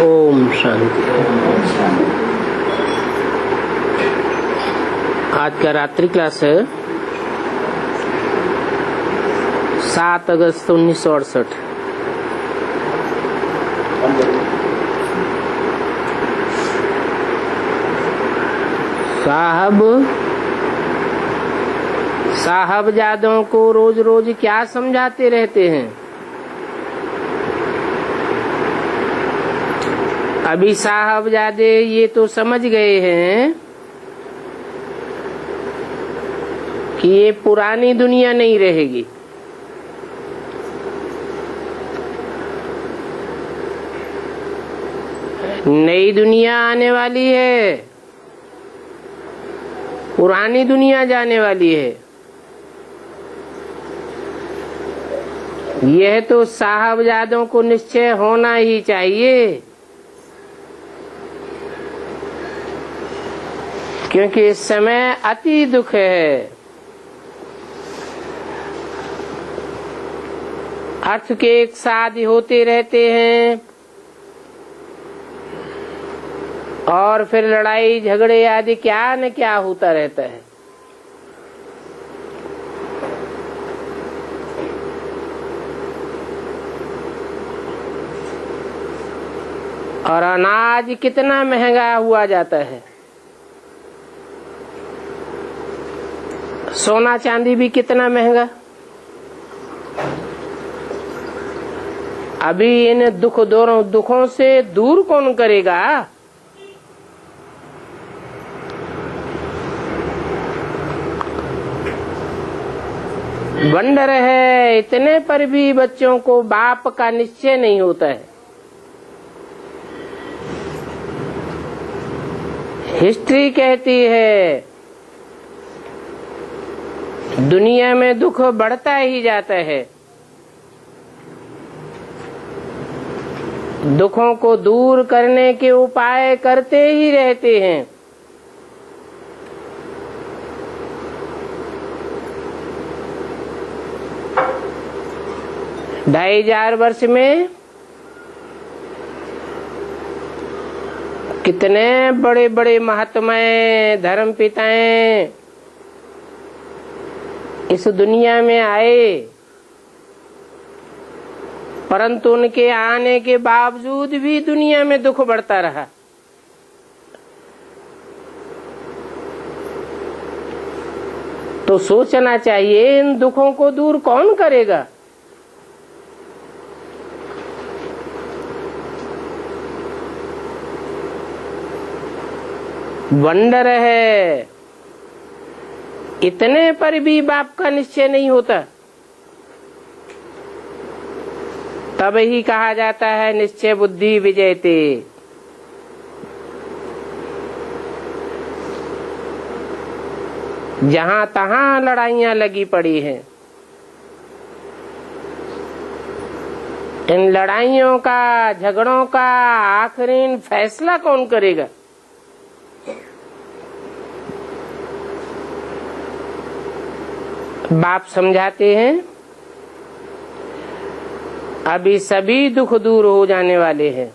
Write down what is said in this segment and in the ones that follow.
ओम शांति। आज का रात्रि क्लास है 7 अगस्त 1968। साहबजादों को रोज रोज क्या समझाते रहते हैं। अभी साहबजादे ये तो समझ गए हैं कि ये पुरानी दुनिया नहीं रहेगी, नई दुनिया आने वाली है, पुरानी दुनिया जाने वाली है। यह तो साहबजादों को निश्चय होना ही चाहिए, क्योंकि इस समय अति दुख है। अर्थ के एक साथ होते रहते हैं और फिर लड़ाई झगड़े आदि क्या न क्या होता रहता है। और अनाज कितना महंगा हुआ जाता है, सोना चांदी भी कितना महंगा। अभी इन दुखों से दूर कौन करेगा। वंडर है, इतने पर भी बच्चों को बाप का निश्चय नहीं होता है। हिस्ट्री कहती है दुनिया में दुख बढ़ता ही जाता है। दुखों को दूर करने के उपाय करते ही रहते हैं। ढाई हजार वर्ष में कितने बड़े बड़े महात्माएं, धर्म पिताएं इस दुनिया में आए, परंतु उनके आने के बावजूद भी दुनिया में दुख बढ़ता रहा। तो सोचना चाहिए इन दुखों को दूर कौन करेगा। वंडर है, इतने पर भी बाप का निश्चय नहीं होता। तब ही कहा जाता है निश्चय बुद्धि विजयते। जहां तहां लड़ाइयां लगी पड़ी हैं। इन लड़ाइयों का, झगड़ों का आखिरी फैसला कौन करेगा। बाप समझाते हैं अभी सभी दुख दूर हो जाने वाले हैं।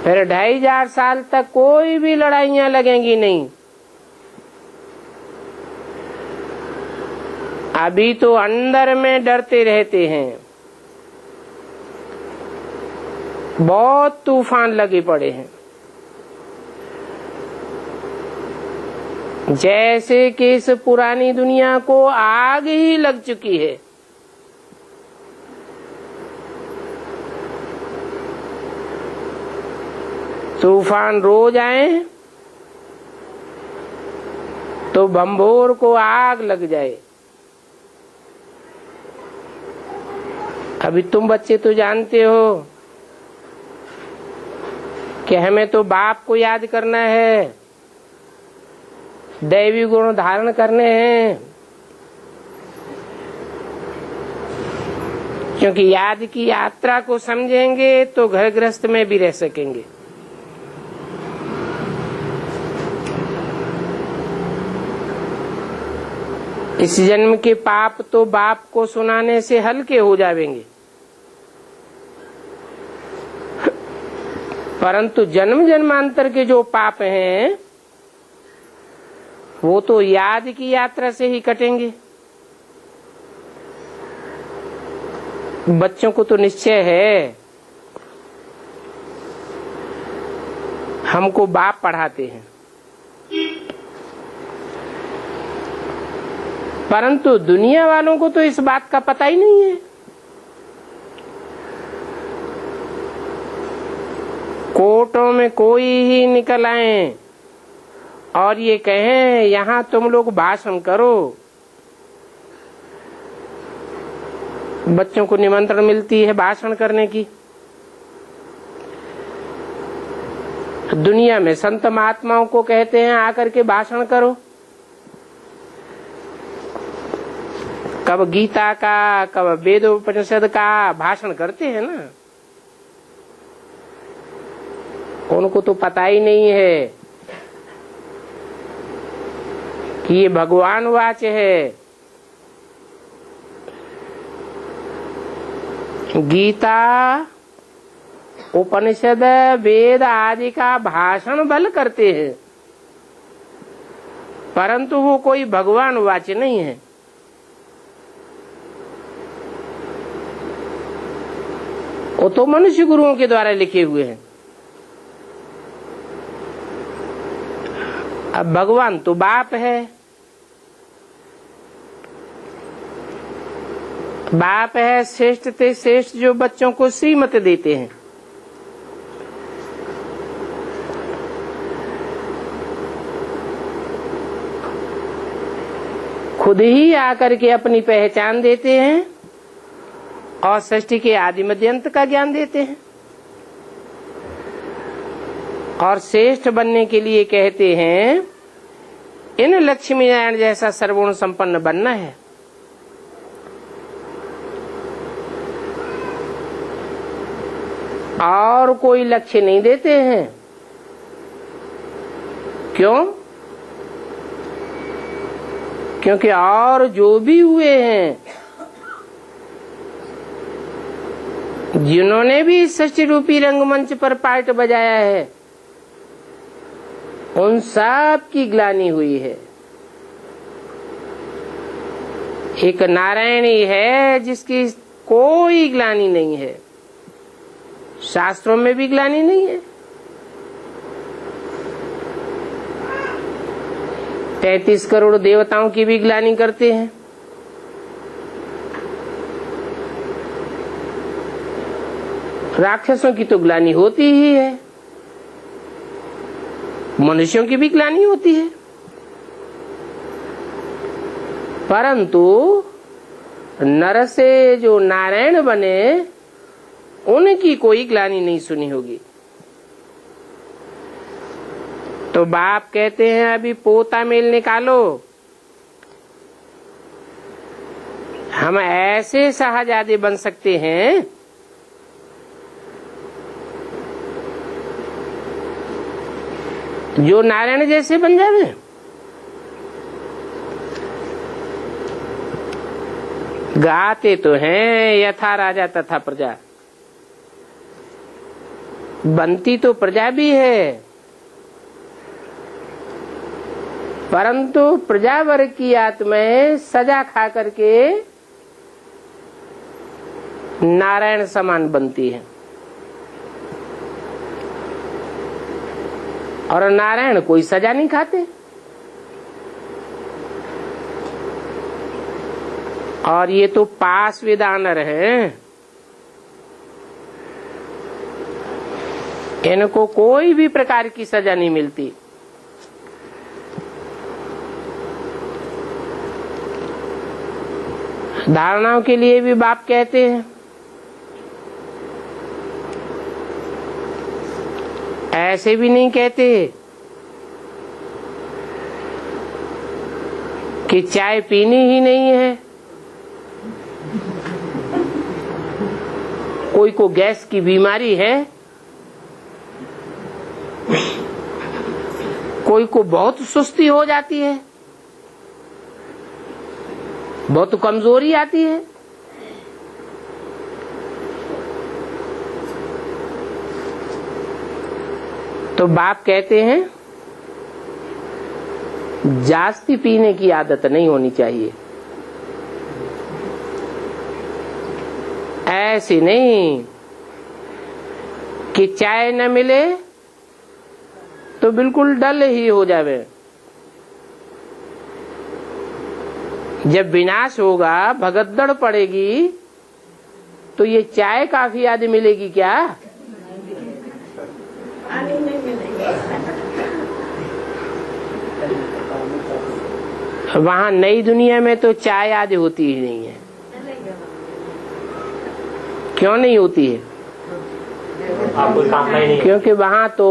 फिर 2500 साल तक कोई भी लड़ाइयां लगेंगी नहीं। अभी तो अंदर में डरते रहते हैं। बहुत तूफान लगे पड़े हैं। जैसे कि इस पुरानी दुनिया को आग ही लग चुकी है। तूफान रोज आए तो बम्बोर को आग लग जाए। अभी तुम बच्चे तो जानते हो कि हमें तो बाप को याद करना है, दैवी गुण धारण करने हैं, क्योंकि याद की यात्रा को समझेंगे तो घर गृहस्थ में भी रह सकेंगे। इस जन्म के पाप तो बाप को सुनाने से हल्के हो जाएंगे। परंतु जन्म जन्मांतर के जो पाप हैं वो तो याद की यात्रा से ही कटेंगे। बच्चों को तो निश्चय है, हमको बाप पढ़ाते हैं, परंतु दुनिया वालों को तो इस बात का पता ही नहीं है। कोर्टों में कोई ही निकल आए और ये कहें यहाँ तुम लोग भाषण करो, बच्चों को निमंत्रण मिलती है भाषण करने की। दुनिया में संत महात्माओं को कहते हैं आकर के भाषण करो, कब गीता का कब वेदोपनिषद का भाषण करते हैं ना। उनको तो पता ही नहीं है कि ये भगवान वाच है। गीता उपनिषद वेद आदि का भाषण बल करते हैं, परंतु वो कोई भगवान वाच नहीं है। वो तो मनुष्य गुरुओं के द्वारा लिखे हुए हैं। अब भगवान तो बाप है, बाप है श्रेष्ठ ते श्रेष्ठ जो बच्चों को श्रीमत देते हैं। खुद ही आकर के अपनी पहचान देते हैं और सृष्टि के आदि मध्य अंत का ज्ञान देते हैं और श्रेष्ठ बनने के लिए कहते हैं इन लक्ष्मी नारायण जैसा सर्वगुण संपन्न बनना है। और कोई लक्ष्य नहीं देते हैं। क्यों? क्योंकि और जो भी हुए हैं, जिन्होंने भी सृष्टि रूपी रंगमंच पर पार्ट बजाया है, उन सब की ग्लानि हुई है। एक नारायण ही है जिसकी कोई ग्लानि नहीं है। शास्त्रों में भी ग्लानि नहीं है। 33 करोड़ देवताओं की भी ग्लानि करते हैं। राक्षसों की तो ग्लानि होती ही है, मनुष्यों की भी ग्लानि होती है, परंतु नर से जो नारायण बने उनकी कोई ग्लानि नहीं सुनी होगी। तो बाप कहते हैं अभी पोता मेल निकालो। हम ऐसे शाहजादे बन सकते हैं जो नारायण जैसे बन जावे। गाते तो हैं यथा राजा तथा प्रजा, बनती तो प्रजा भी है, परंतु प्रजा वर्ग की आत्माएं सजा खा करके नारायण समान बनती है और नारायण कोई सजा नहीं खाते। और ये तो पास विदानर हैं, इनको कोई भी प्रकार की सजा नहीं मिलती। धारणाओं के लिए भी बाप कहते हैं ऐसे भी नहीं कहते कि चाय पीनी ही नहीं है। कोई को गैस की बीमारी है, कोई को बहुत सुस्ती हो जाती है, बहुत कमजोरी आती है, तो बाप कहते हैं जास्ती पीने की आदत नहीं होनी चाहिए। ऐसी नहीं कि चाय न मिले तो बिल्कुल डल ही हो जावे। जब विनाश होगा, भगदड़ पड़ेगी, तो ये चाय काफी आदि मिलेगी क्या? वहां नई दुनिया में तो चाय आदि होती ही नहीं है। क्यों नहीं होती है? क्योंकि वहां तो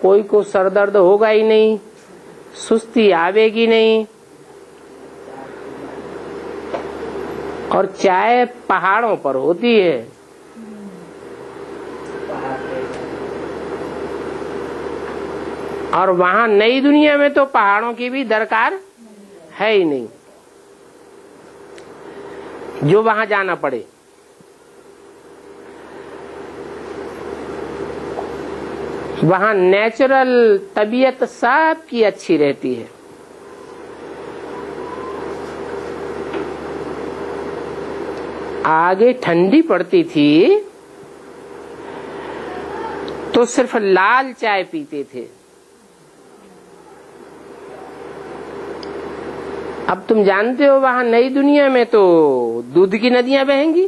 कोई को सरदर्द होगा ही नहीं, सुस्ती आवेगी नहीं। और चाय पहाड़ों पर होती है। और वहां नई दुनिया में तो पहाड़ों की भी दरकार है ही नहीं, जो वहां जाना पड़े। वहां नेचुरल तबीयत सबकी अच्छी रहती है। आगे ठंडी पड़ती थी तो सिर्फ लाल चाय पीते थे। अब तुम जानते हो वहां नई दुनिया में तो दूध की नदियां बहेंगी,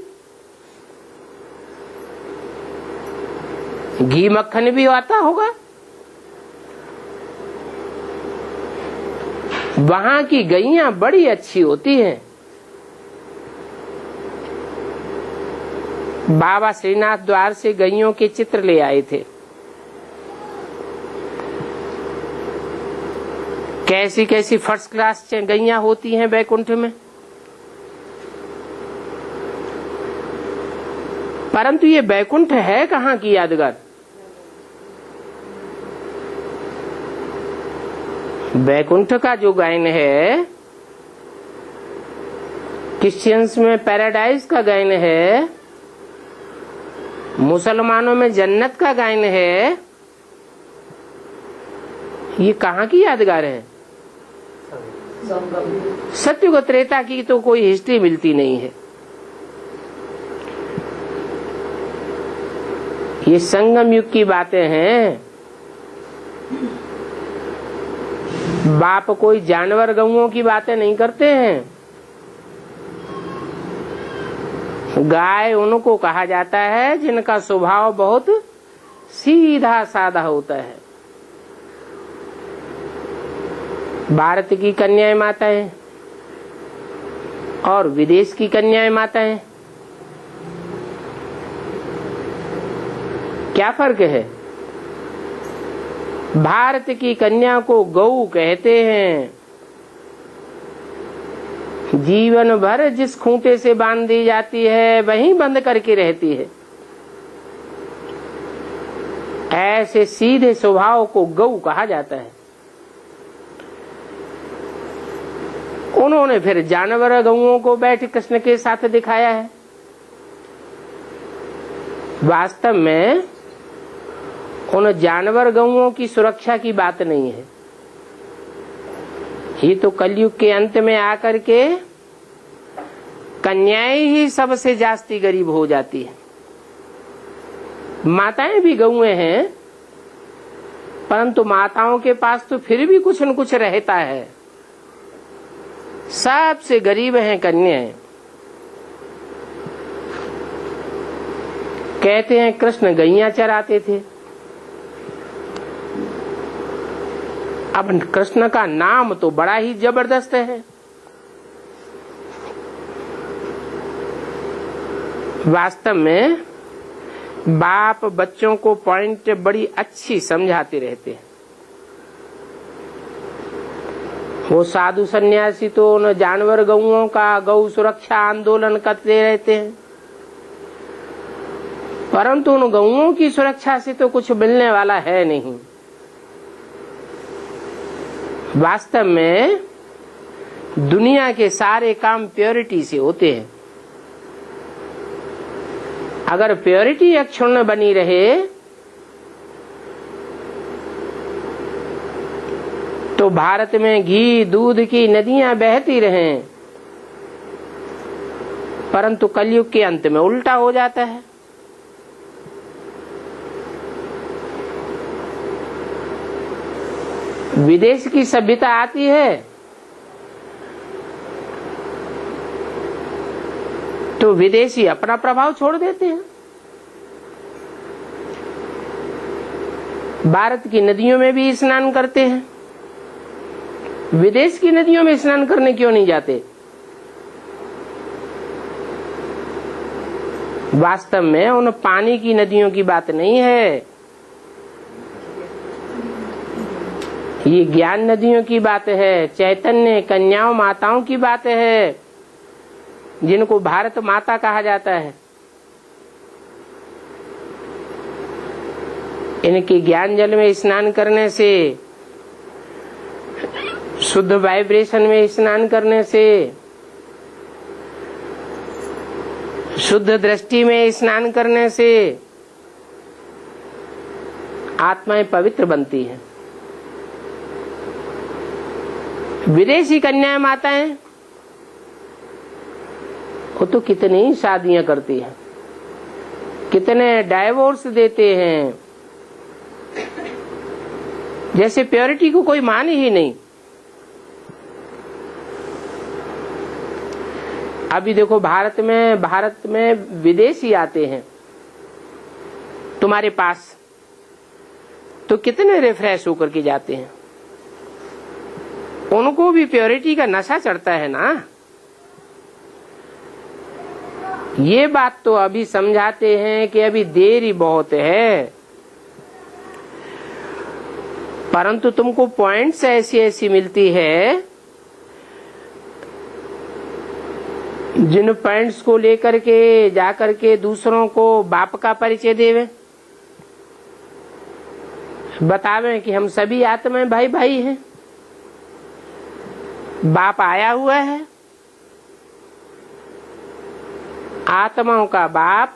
घी मक्खन भी आता होगा। वहां की गैया बड़ी अच्छी होती हैं। बाबा श्रीनाथ द्वार से गैयों के चित्र ले आए थे। कैसी कैसी फर्स्ट क्लास गैया होती हैं बैकुंठ में। परंतु ये बैकुंठ है कहाँ की यादगार? बैकुंठ का जो गायन है, क्रिश्चियंस में पैराडाइज का गायन है, मुसलमानों में जन्नत का गायन है, ये कहाँ की यादगार है? सत्युग त्रेता की तो कोई हिस्ट्री मिलती नहीं है। ये संगम युग की बातें हैं। बाप कोई जानवर गऊओं की बातें नहीं करते हैं। गाय उनको कहा जाता है जिनका स्वभाव बहुत सीधा साधा होता है। भारत की कन्याएं माताएं और विदेश की कन्याएं माताएं, क्या फर्क है? भारत की कन्या को गौ कहते हैं। जीवन भर जिस खूंटे से बांध दी जाती है वहीं बंद करके रहती है। ऐसे सीधे स्वभाव को गौ कहा जाता है। उन्होंने फिर जानवर गौओं को बैठ कृष्ण के साथ दिखाया है। वास्तव में उन जानवर गौओं की सुरक्षा की बात नहीं है। ये तो कलयुग के अंत में आकर के कन्याएं ही सबसे जास्ती गरीब हो जाती है। माताएं भी गौएं हैं, परंतु माताओं के पास तो फिर भी कुछ न कुछ रहता है। सबसे गरीब हैं कन्याएं। कहते हैं कृष्ण गैया चराते थे। अब कृष्ण का नाम तो बड़ा ही जबरदस्त है। वास्तव में बाप बच्चों को पॉइंट बड़ी अच्छी समझाते रहते हैं। वो साधु सन्यासी तो उन जानवर गौओं का गौ सुरक्षा आंदोलन करते रहते हैं, परंतु उन गौओं की सुरक्षा से तो कुछ मिलने वाला है नहीं। वास्तव में दुनिया के सारे काम प्योरिटी से होते हैं। अगर प्योरिटी अक्षुण्ण बनी रहे तो भारत में घी दूध की नदियां बहती रहें, परंतु कलयुग के अंत में उल्टा हो जाता है। विदेश की सभ्यता आती है तो विदेशी अपना प्रभाव छोड़ देते हैं। भारत की नदियों में भी स्नान करते हैं, विदेश की नदियों में स्नान करने क्यों नहीं जाते? वास्तव में उन पानी की नदियों की बात नहीं है, ये ज्ञान नदियों की बात है, चैतन्य कन्याओं माताओं की बात है, जिनको भारत माता कहा जाता है। इनके ज्ञान जल में स्नान करने से, शुद्ध वाइब्रेशन में स्नान करने से, शुद्ध दृष्टि में स्नान करने से आत्माएं पवित्र बनती हैं। विदेशी कन्याएं माताएं वो तो कितनी शादियां करती हैं, कितने डाइवोर्स देते हैं, जैसे प्योरिटी को कोई मान ही नहीं। अभी देखो भारत में विदेशी आते हैं तुम्हारे पास, तो कितने रिफ्रेश होकर के जाते हैं। उनको भी प्योरिटी का नशा चढ़ता है ना। ये बात तो अभी समझाते हैं कि अभी देरी बहुत है, परंतु तुमको पॉइंट्स ऐसी ऐसी मिलती है जिन पॉइंट्स को लेकर के जाकर के दूसरों को बाप का परिचय देवे, बतावे कि हम सभी आत्माएं भाई भाई हैं, बाप आया हुआ है, आत्माओं का बाप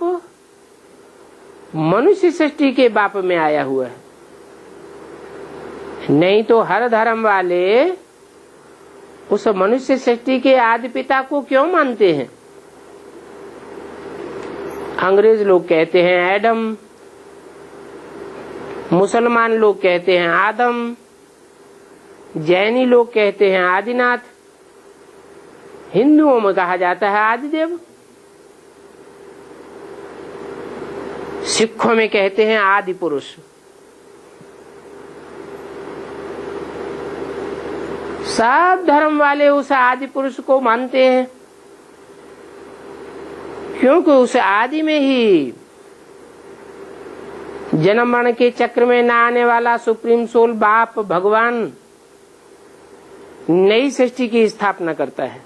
मनुष्य सृष्टि के बाप में आया हुआ है। नहीं तो हर धर्म वाले उस मनुष्य सृष्टि के आदि पिता को क्यों मानते हैं? अंग्रेज लोग कहते हैं एडम, मुसलमान लोग कहते हैं आदम, जैनी लोग कहते हैं आदिनाथ, हिंदुओं में कहा जाता है आदिदेव, सिखों में कहते हैं आदि पुरुष। सब धर्म वाले उस आदि पुरुष को मानते हैं, क्योंकि उस आदि में ही जन्म मरण के चक्र में न आने वाला सुप्रीम सोल बाप भगवान नई सृष्टि की स्थापना करता है।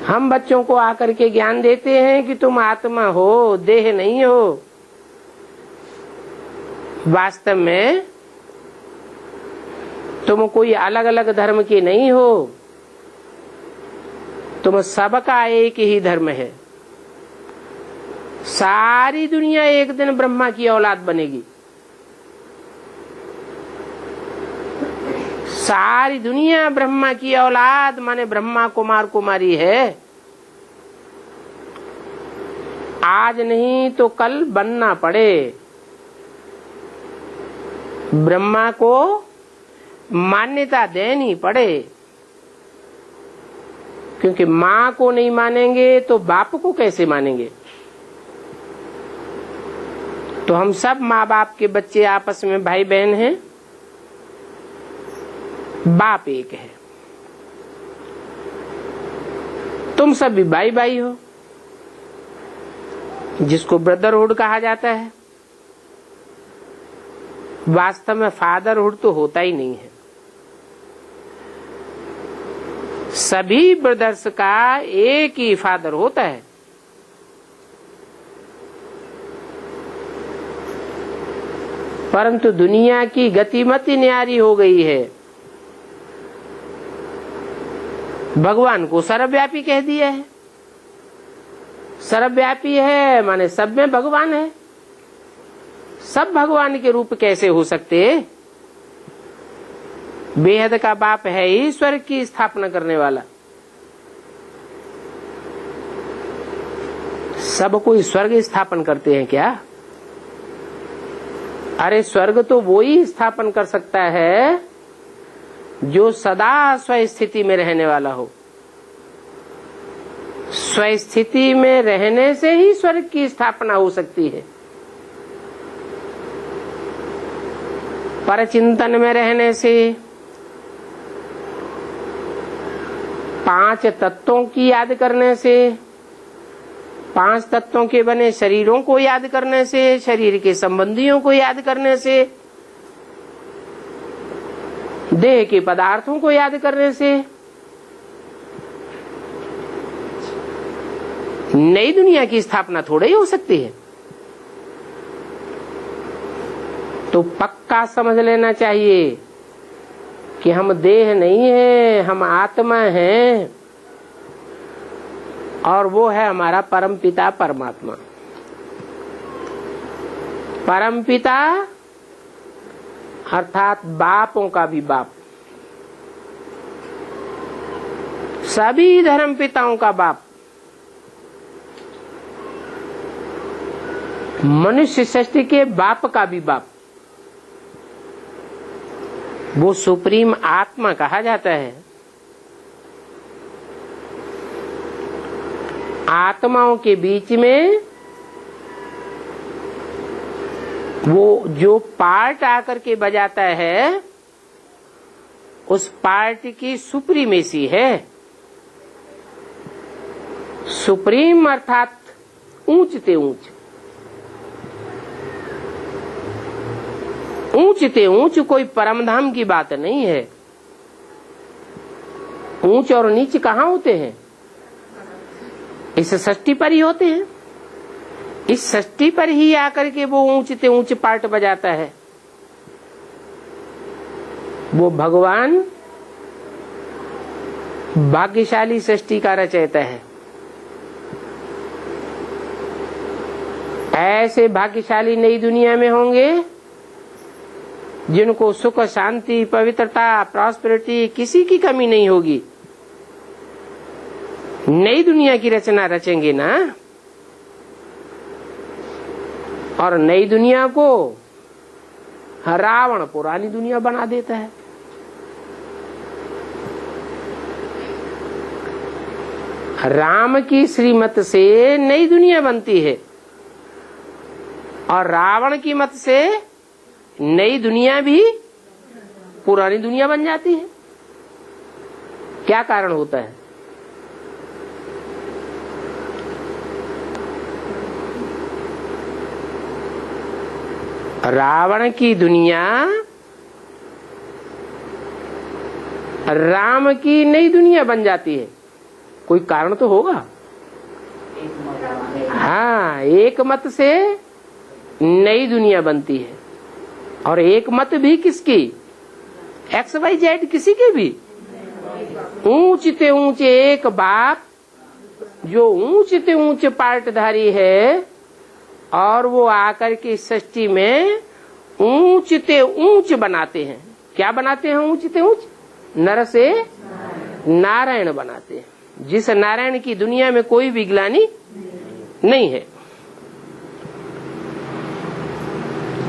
हम बच्चों को आकर के ज्ञान देते हैं कि तुम आत्मा हो, देह नहीं हो। वास्तव में तुम कोई अलग अलग धर्म के नहीं हो, तुम सबका एक ही धर्म है। सारी दुनिया एक दिन ब्रह्मा की औलाद बनेगी, सारी दुनिया ब्रह्मा की औलाद माने ब्रह्मा कुमार कुमारी है। आज नहीं तो कल बनना पड़े। ब्रह्मा को मान्यता देनी पड़े, क्योंकि माँ को नहीं मानेंगे तो बाप को कैसे मानेंगे। तो हम सब माँ बाप के बच्चे आपस में भाई बहन हैं, बाप एक है, तुम सब भी भाई भाई हो, जिसको ब्रदरहुड कहा जाता है। वास्तव में फादरहुड तो होता ही नहीं है। सभी ब्रदर्स का एक ही फादर होता है। परंतु दुनिया की गतिमति न्यारी हो गई है, भगवान को सर्वव्यापी कह दिया है। सर्वव्यापी है माने सब में भगवान है। सब भगवान के रूप कैसे हो सकते? बेहद का बाप है ही स्वर्ग की स्थापना करने वाला। सब कोई स्वर्ग स्थापन करते हैं क्या? अरे स्वर्ग तो वो ही स्थापन कर सकता है जो सदा स्वस्थिति में रहने वाला हो। स्वस्थिति में रहने से ही स्वर्ग की स्थापना हो सकती है। परचिंतन में रहने से, 5 तत्वों की याद करने से, 5 तत्वों के बने शरीरों को याद करने से, शरीर के संबंधियों को याद करने से, देह के पदार्थों को याद करने से नई दुनिया की स्थापना थोड़ा ही हो सकती है। तो पक्का समझ लेना चाहिए कि हम देह नहीं है, हम आत्मा हैं और वो है हमारा परमपिता परमात्मा। परमपिता अर्थात बापों का भी बाप, सभी धर्म पिताओं का बाप, मनुष्य सृष्टि के बाप का भी बाप, वो सुप्रीम आत्मा कहा जाता है। आत्माओं के बीच में वो जो पार्ट आकर के बजाता है, उस पार्ट की सुप्रीमेसी है। सुप्रीम अर्थात ऊंचते ऊंच, ऊंचते ऊंच कोई परमधाम की बात नहीं है। ऊंच और नीच कहाँ होते हैं? इस सृष्टि पर ही होते हैं। इस सृष्टि पर ही आकर के वो ऊंचते ऊंच पार्ट बजाता है। वो भगवान भाग्यशाली सृष्टि का रचयिता है। ऐसे भाग्यशाली नई दुनिया में होंगे जिनको सुख, शांति, पवित्रता, प्रॉस्पेरिटी किसी की कमी नहीं होगी। नई दुनिया की रचना रचेंगे ना, और नई दुनिया को रावण पुरानी दुनिया बना देता है। राम की श्रीमत से नई दुनिया बनती है और रावण की मत से नई दुनिया भी पुरानी दुनिया बन जाती है। क्या कारण होता है? रावण की दुनिया राम की नई दुनिया बन जाती है। कोई कारण तो होगा। हाँ, एक मत से नई दुनिया बनती है और एक मत भी किसकी? XYZ किसी के भी। ऊंचते ऊंचे एक बाप जो ऊंचते ऊंचे पार्टधारी है और वो आकर के सृष्टि में ऊंचते ऊंच बनाते हैं। क्या बनाते हैं? ऊंचते ऊंच नर से नारायण बनाते हैं। जिस नारायण की दुनिया में कोई भी ग्लानि नहीं है।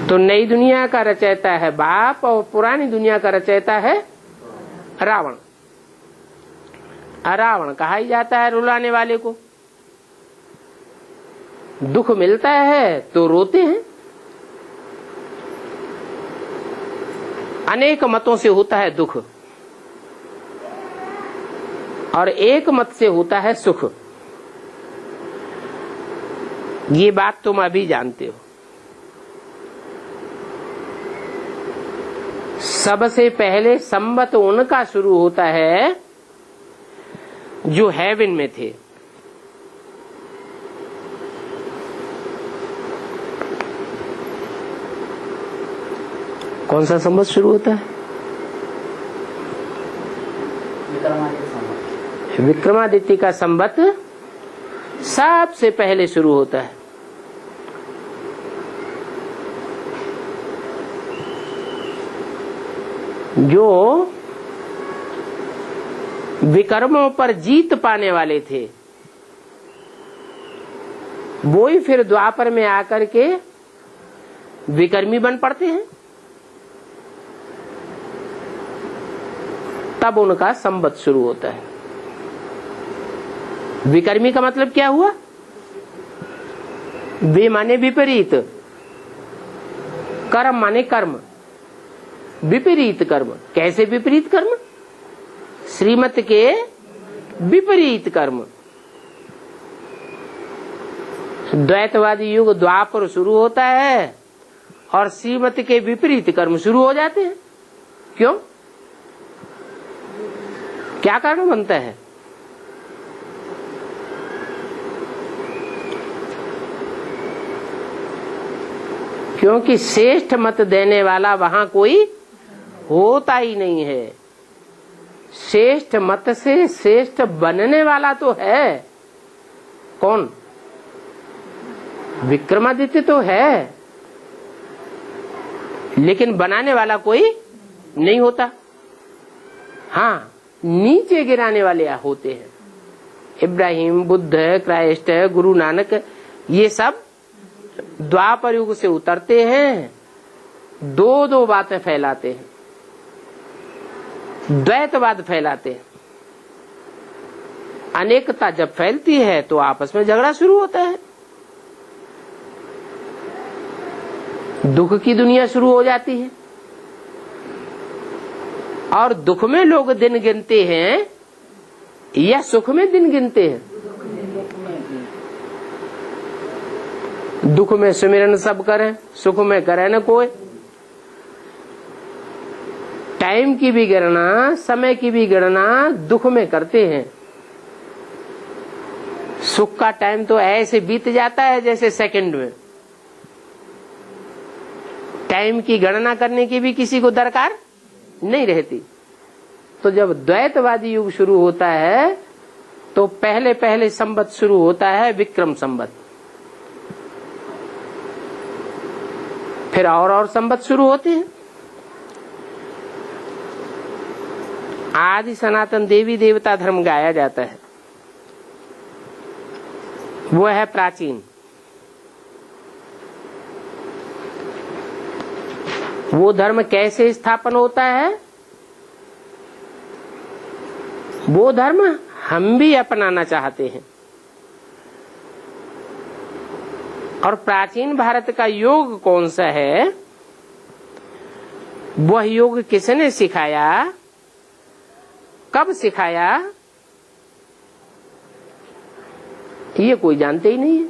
तो नई दुनिया का रचयिता है बाप और पुरानी दुनिया का रचयिता है रावण। रावण कहा ही जाता है रुलाने वाले को। दुख मिलता है तो रोते हैं। अनेक मतों से होता है दुख और एक मत से होता है सुख। ये बात तुम अभी जानते हो। सबसे पहले संबत उनका शुरू होता है जो हेवन में थे। कौन सा संबत शुरू होता है? विक्रमादित्य का संबत सबसे पहले शुरू होता है। जो विकर्मों पर जीत पाने वाले थे, वो ही फिर द्वापर में आकर के विकर्मी बन पड़ते हैं। तब उनका संबत शुरू होता है। विकर्मी का मतलब क्या हुआ? वे माने विपरीत, कर्म माने कर्म, विपरीत कर्म। कैसे विपरीत कर्म? श्रीमत के विपरीत कर्म। द्वैतवादी युग द्वापर शुरू होता है और श्रीमत के विपरीत कर्म शुरू हो जाते हैं। क्यों? क्या कारण बनता है? क्योंकि श्रेष्ठ मत देने वाला वहां कोई होता ही नहीं है। श्रेष्ठ मत से श्रेष्ठ बनने वाला तो है कौन? विक्रमादित्य तो है, लेकिन बनाने वाला कोई नहीं होता। हाँ, नीचे गिराने वाले होते हैं। इब्राहिम, बुद्ध, क्राइस्ट, गुरु नानक, ये सब द्वापर युग से उतरते हैं, दो दो बातें फैलाते हैं, द्वैतवाद फैलाते हैं। अनेकता जब फैलती है तो आपस में झगड़ा शुरू होता है, दुख की दुनिया शुरू हो जाती है। और दुख में लोग दिन गिनते हैं या सुख में दिन गिनते हैं? दुख में सुमिरन सब करें, सुख में करे न कोई। टाइम की भी गणना, समय की भी गणना दुख में करते हैं। सुख का टाइम तो ऐसे बीत जाता है जैसे सेकंड में। टाइम की गणना करने की भी किसी को दरकार नहीं रहती। तो जब द्वैतवादी युग शुरू होता है तो पहले पहले संबत शुरू होता है विक्रम संबत, फिर और संबत शुरू होते हैं। आदि सनातन देवी देवता धर्म गाया जाता है, वो है प्राचीन। वो धर्म कैसे स्थापन होता है? वो धर्म हम भी अपनाना चाहते हैं। और प्राचीन भारत का योग कौन सा है? वह योग किसने सिखाया, कब सिखाया, ये कोई जानते ही नहीं है।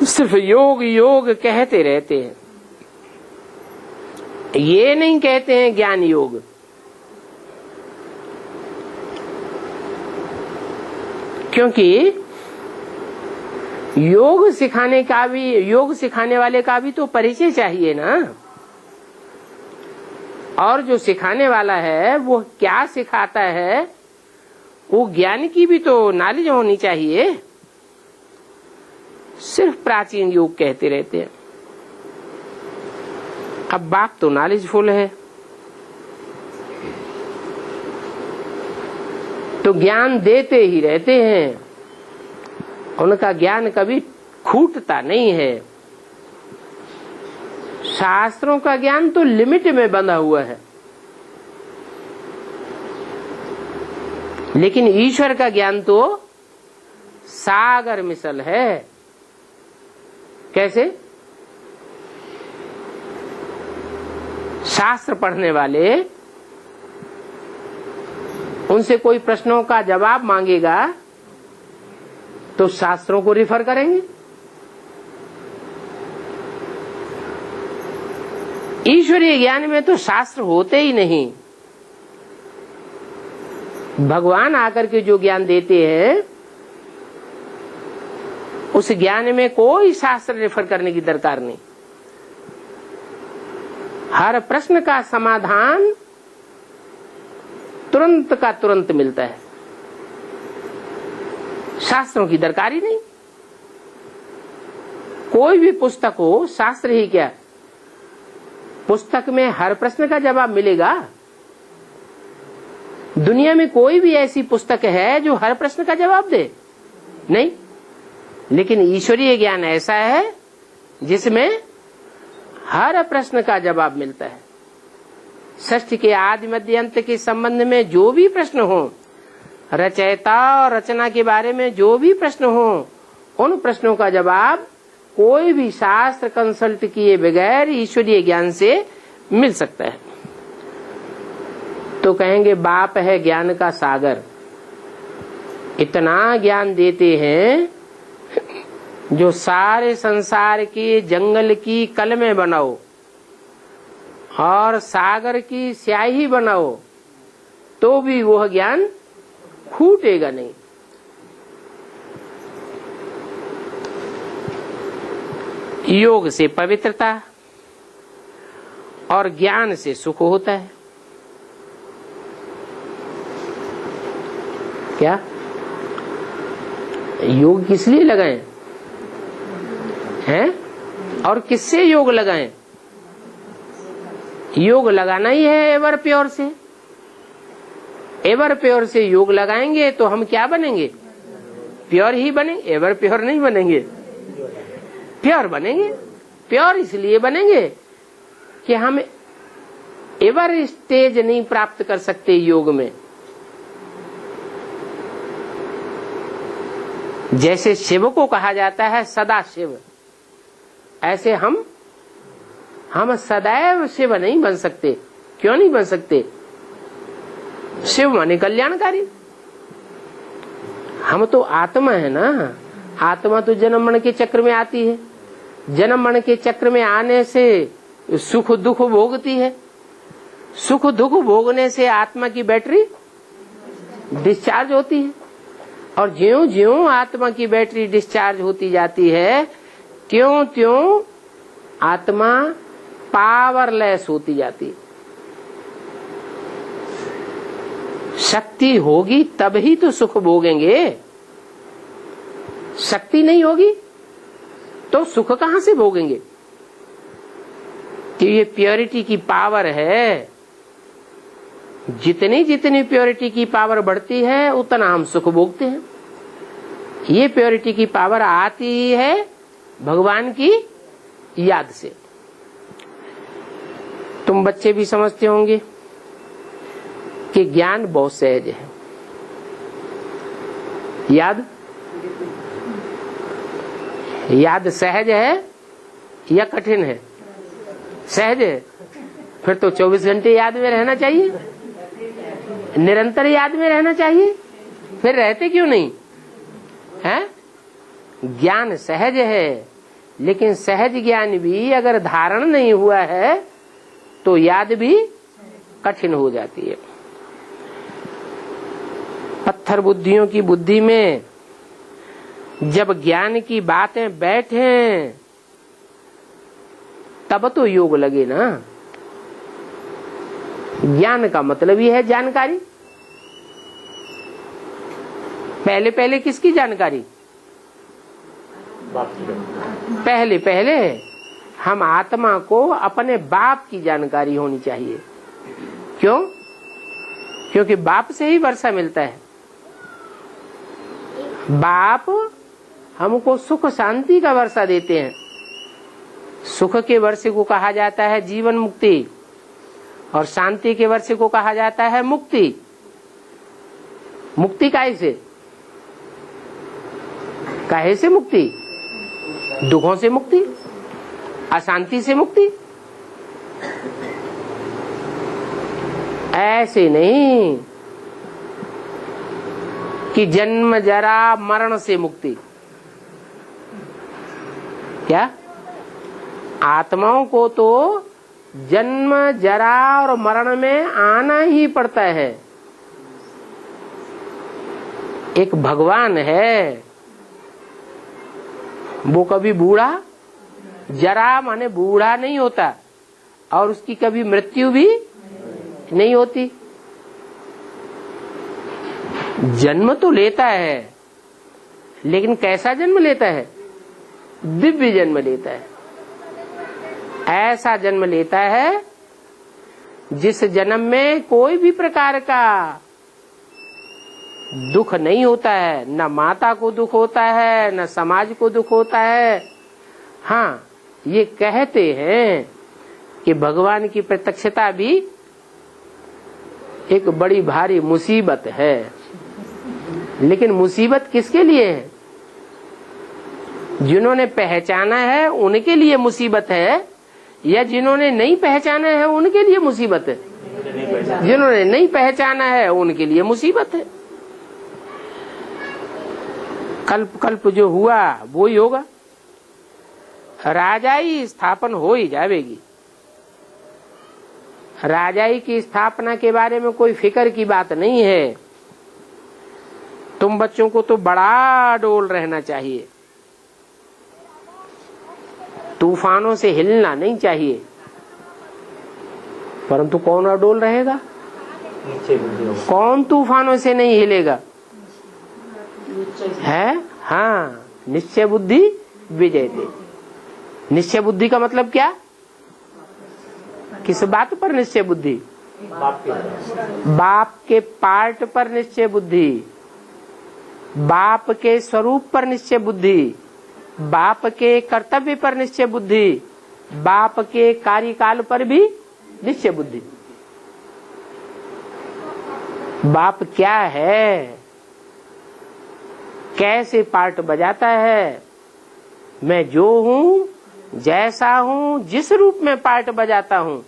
सिर्फ योग योग कहते रहते हैं, ये नहीं कहते हैं ज्ञान योग। क्योंकि योग सिखाने का भी, योग सिखाने वाले का भी तो परिचय चाहिए ना। और जो सिखाने वाला है वो क्या सिखाता है, वो ज्ञान की भी तो नॉलेज होनी चाहिए। सिर्फ प्राचीन योग कहते रहते हैं। अब बाप तो नॉलेजफुल है, तो ज्ञान देते ही रहते हैं, उनका ज्ञान कभी खूटता नहीं है। शास्त्रों का ज्ञान तो लिमिट में बंधा हुआ है, लेकिन ईश्वर का ज्ञान तो सागर मिसल है। कैसे? शास्त्र पढ़ने वाले उनसे कोई प्रश्नों का जवाब मांगेगा तो शास्त्रों को रिफर करेंगे। ईश्वरीय ज्ञान में तो शास्त्र होते ही नहीं। भगवान आकर के जो ज्ञान देते हैं उस ज्ञान में कोई शास्त्र रेफर करने की दरकार नहीं। हर प्रश्न का समाधान तुरंत का तुरंत मिलता है, शास्त्रों की दरकार ही नहीं। कोई भी पुस्तक हो, शास्त्र ही क्या, पुस्तक में हर प्रश्न का जवाब मिलेगा? दुनिया में कोई भी ऐसी पुस्तक है जो हर प्रश्न का जवाब दे? नहीं। लेकिन ईश्वरीय ज्ञान ऐसा है जिसमें हर प्रश्न का जवाब मिलता है। सृष्टि के आदि मध्य अंत के संबंध में जो भी प्रश्न हो, रचयिता और रचना के बारे में जो भी प्रश्न हो, उन प्रश्नों का जवाब कोई भी शास्त्र कंसल्ट किए बगैर ईश्वरीय ज्ञान से मिल सकता है। तो कहेंगे बाप है ज्ञान का सागर, इतना ज्ञान देते हैं जो सारे संसार के जंगल की कलमें बनाओ और सागर की स्याही बनाओ तो भी वह ज्ञान फूटेगा नहीं। योग से पवित्रता और ज्ञान से सुख होता है। क्या योग किस लिए लगाएं हैं? और किससे योग लगाएं? योग लगाना ही है एवर प्योर से। एवर प्योर से योग लगाएंगे तो हम क्या बनेंगे? प्योर ही बनेंगे, एवर प्योर नहीं बनेंगे, प्योर बनेंगे। प्योर इसलिए बनेंगे कि हम एवर स्टेज नहीं प्राप्त कर सकते योग में। जैसे शिव को कहा जाता है सदा शिव, ऐसे हम सदैव शिव नहीं बन सकते। क्यों नहीं बन सकते? शिव माने कल्याणकारी। हम तो आत्मा है ना। आत्मा तो जन्म मरण के चक्र में आती है, जन्म मरण के चक्र में आने से सुख दुख भोगती है। सुख दुख भोगने से आत्मा की बैटरी डिस्चार्ज होती है, और ज्यों ज्यों आत्मा की बैटरी डिस्चार्ज होती जाती है त्यों त्यों आत्मा पावरलेस होती जाती है। शक्ति होगी तब ही तो सुख भोगेंगे। शक्ति नहीं होगी तो सुख कहां से भोगेंगे? कि ये प्योरिटी की पावर है। जितनी जितनी प्योरिटी की पावर बढ़ती है उतना हम सुख भोगते हैं। ये प्योरिटी की पावर आती है भगवान की याद से। तुम बच्चे भी समझते होंगे कि ज्ञान बहुत सहज है। याद सहज है या कठिन है? सहज है। फिर तो 24 घंटे याद में रहना चाहिए, निरंतर याद में रहना चाहिए। फिर रहते क्यों नहीं है? ज्ञान सहज है, लेकिन सहज ज्ञान भी अगर धारण नहीं हुआ है तो याद भी कठिन हो जाती है। पत्थर बुद्धियों की बुद्धि में जब ज्ञान की बातें बैठे तब तो योग लगे ना। ज्ञान का मतलब ही है जानकारी। पहले पहले किसकी जानकारी? पहले पहले हम आत्मा को अपने बाप की जानकारी होनी चाहिए। क्यों? क्योंकि बाप से ही वर्षा मिलता है। बाप हमको सुख शांति का वर्षा देते हैं। सुख के वर्षे को कहा जाता है जीवन मुक्ति, और शांति के वर्षे को कहा जाता है मुक्ति। मुक्ति काहे से? काहे से मुक्ति? दुखों से मुक्ति, अशांति से मुक्ति। ऐसे नहीं कि जन्म जरा मरण से मुक्ति। क्या? आत्माओं को तो जन्म जरा और मरण में आना ही पड़ता है। एक भगवान है, वो कभी बूढ़ा, जरा माने बूढ़ा नहीं होता, और उसकी कभी मृत्यु भी नहीं होती। जन्म तो लेता है, लेकिन कैसा जन्म लेता है? दिव्य जन्म लेता है। ऐसा जन्म लेता है जिस जन्म में कोई भी प्रकार का दुख नहीं होता है, न माता को दुख होता है, न समाज को दुख होता है। हाँ, ये कहते हैं कि भगवान की प्रत्यक्षता भी एक बड़ी भारी मुसीबत है, लेकिन मुसीबत किसके लिए है? जिन्होंने पहचाना है उनके लिए मुसीबत है, या जिन्होंने नहीं पहचाना है उनके लिए मुसीबत है? जिन्होंने नहीं पहचाना है उनके लिए मुसीबत है। कल्प कल्प जो हुआ वो ही होगा, राजाई स्थापन हो ही जाएगी। राजाई की स्थापना के बारे में कोई फिक्र की बात नहीं है। तुम बच्चों को तो बड़ा डोल रहना चाहिए, तूफानों से हिलना नहीं चाहिए। परंतु कौन अडोल रहेगा? कौन तूफानों से नहीं हिलेगा? है? हाँ, निश्चय बुद्धि विजयते। निश्चय बुद्धि का मतलब क्या? किस बात पर निश्चय बुद्धि? बाप के पार्ट पर निश्चय बुद्धि, बाप के स्वरूप पर निश्चय बुद्धि, बाप के कर्तव्य पर निश्चय बुद्धि, बाप के कार्यकाल पर भी निश्चय बुद्धि। बाप क्या है, कैसे पार्ट बजाता है, मैं जो हूँ, जैसा हूँ, जिस रूप में पार्ट बजाता हूँ,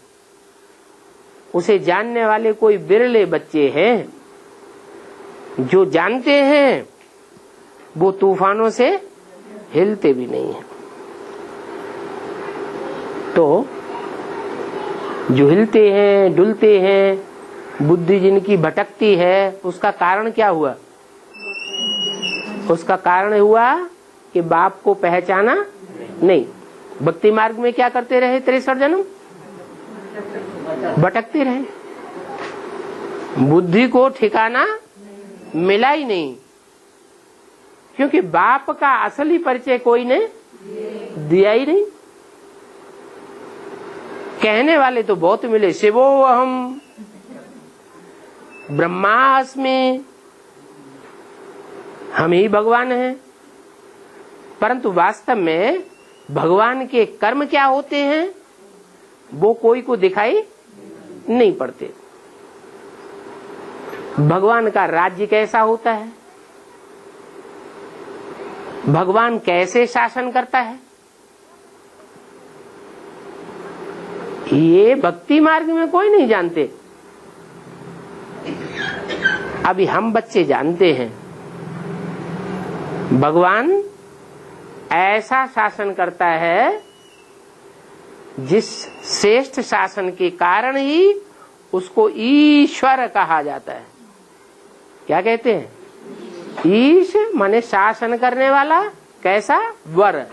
उसे जानने वाले कोई बिरले बच्चे हैं। जो जानते हैं वो तूफानों से हिलते भी नहीं है। तो जो हिलते हैं, डुलते हैं, बुद्धि जिनकी भटकती है, उसका कारण क्या हुआ? उसका कारण हुआ कि बाप को पहचाना नहीं। भक्ति मार्ग में क्या करते रहे? 63 जन्म भटकते रहे, बुद्धि को ठिकाना मिला ही नहीं, क्योंकि बाप का असली परिचय कोई ने दिया ही नहीं। कहने वाले तो बहुत मिले, शिवो अहम ब्रह्मास्मि, हम ही भगवान हैं। परंतु वास्तव में भगवान के कर्म क्या होते हैं वो कोई को दिखाई नहीं पड़ते। भगवान का राज्य कैसा होता है, भगवान कैसे शासन करता है, ये भक्ति मार्ग में कोई नहीं जानते। अभी हम बच्चे जानते हैं भगवान ऐसा शासन करता है जिस श्रेष्ठ शासन के कारण ही उसको ईश्वर कहा जाता है। क्या कहते हैं? ईश माने शासन करने वाला, कैसा? वर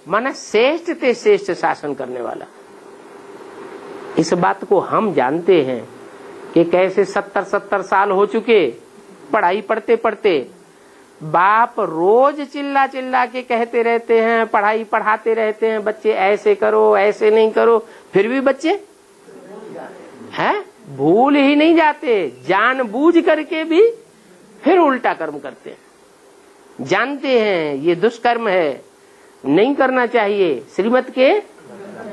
माने श्रेष्ठ ते श्रेष्ठ शासन करने वाला। इस बात को हम जानते हैं कि कैसे 70 साल हो चुके पढ़ाई पढ़ते पढ़ते, बाप रोज चिल्ला चिल्ला के कहते रहते हैं, पढ़ाई पढ़ाते रहते हैं, बच्चे ऐसे करो, ऐसे नहीं करो, फिर भी बच्चे हैं भूल ही नहीं जाते, जानबूझ करके भी फिर उल्टा कर्म करते हैं। जानते हैं ये दुष्कर्म है, नहीं करना चाहिए, श्रीमत के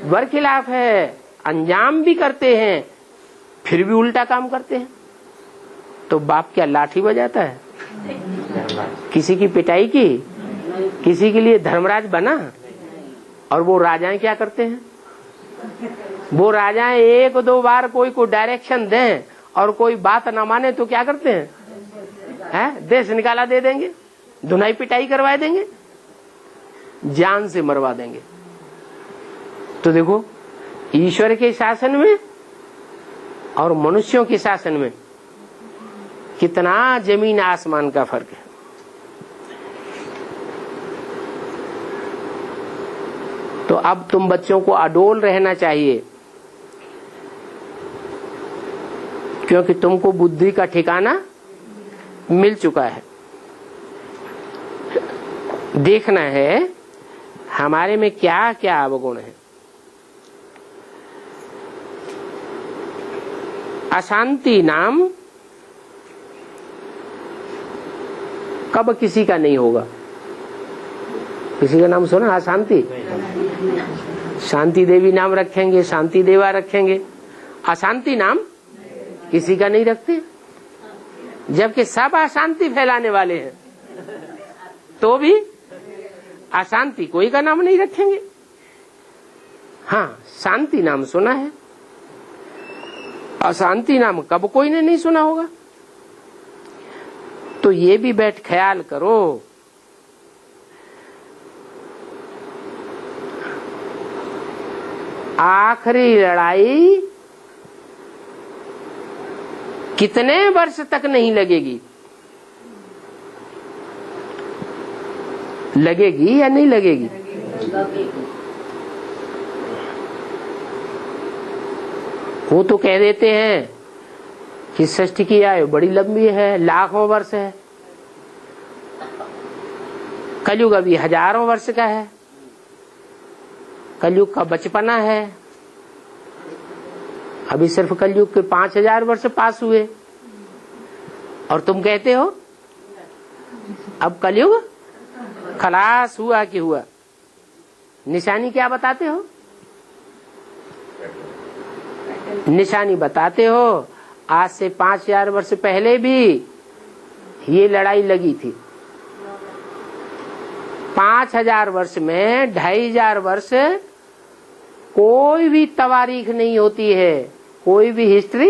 बरखिलाफ है, अंजाम भी करते हैं, फिर भी उल्टा काम करते हैं। तो बाप क्या लाठी बजाता है? किसी की पिटाई की, किसी के लिए धर्मराज बना? और वो राजाएं क्या करते हैं? वो राजाएं 1-2 बार कोई को डायरेक्शन दें और कोई बात न माने तो क्या करते हैं? देश निकाला दे देंगे, धुनाई पिटाई करवा देंगे, जान से मरवा देंगे। तो देखो, ईश्वर के शासन में और मनुष्यों के शासन में कितना जमीन आसमान का फर्क है। तो अब तुम बच्चों को अडोल रहना चाहिए, क्योंकि तुमको बुद्धि का ठिकाना मिल चुका है। देखना है हमारे में क्या क्या अवगुण है। अशांति नाम कब किसी का नहीं होगा? किसी का नाम सुना अशांति? शांति देवी नाम रखेंगे, शांति देवा रखेंगे, अशांति नाम किसी का नहीं रखते। जबकि सब अशांति फैलाने वाले हैं, तो भी अशांति कोई का नाम नहीं रखेंगे। हाँ, शांति नाम सुना है, अशांति नाम कब कोई ने नहीं सुना होगा। तो ये भी बैठ ख्याल करो, आखिरी लड़ाई कितने वर्ष तक नहीं लगेगी? लगेगी या नहीं लगेगी? वो तो कह देते हैं कि सृष्टि की आयु बड़ी लंबी है, लाखों वर्ष है, कलयुग अभी हजारों वर्ष का है, कलयुग का बचपना है, अभी सिर्फ कलयुग के 5000 वर्ष पास हुए, और तुम कहते हो अब कलयुग खलास हुआ कि हुआ। निशानी क्या बताते हो? निशानी बताते हो आज से 5000 वर्ष पहले भी ये लड़ाई लगी थी। 5000 वर्ष में 2500 वर्ष कोई भी तवारीख नहीं होती है, कोई भी हिस्ट्री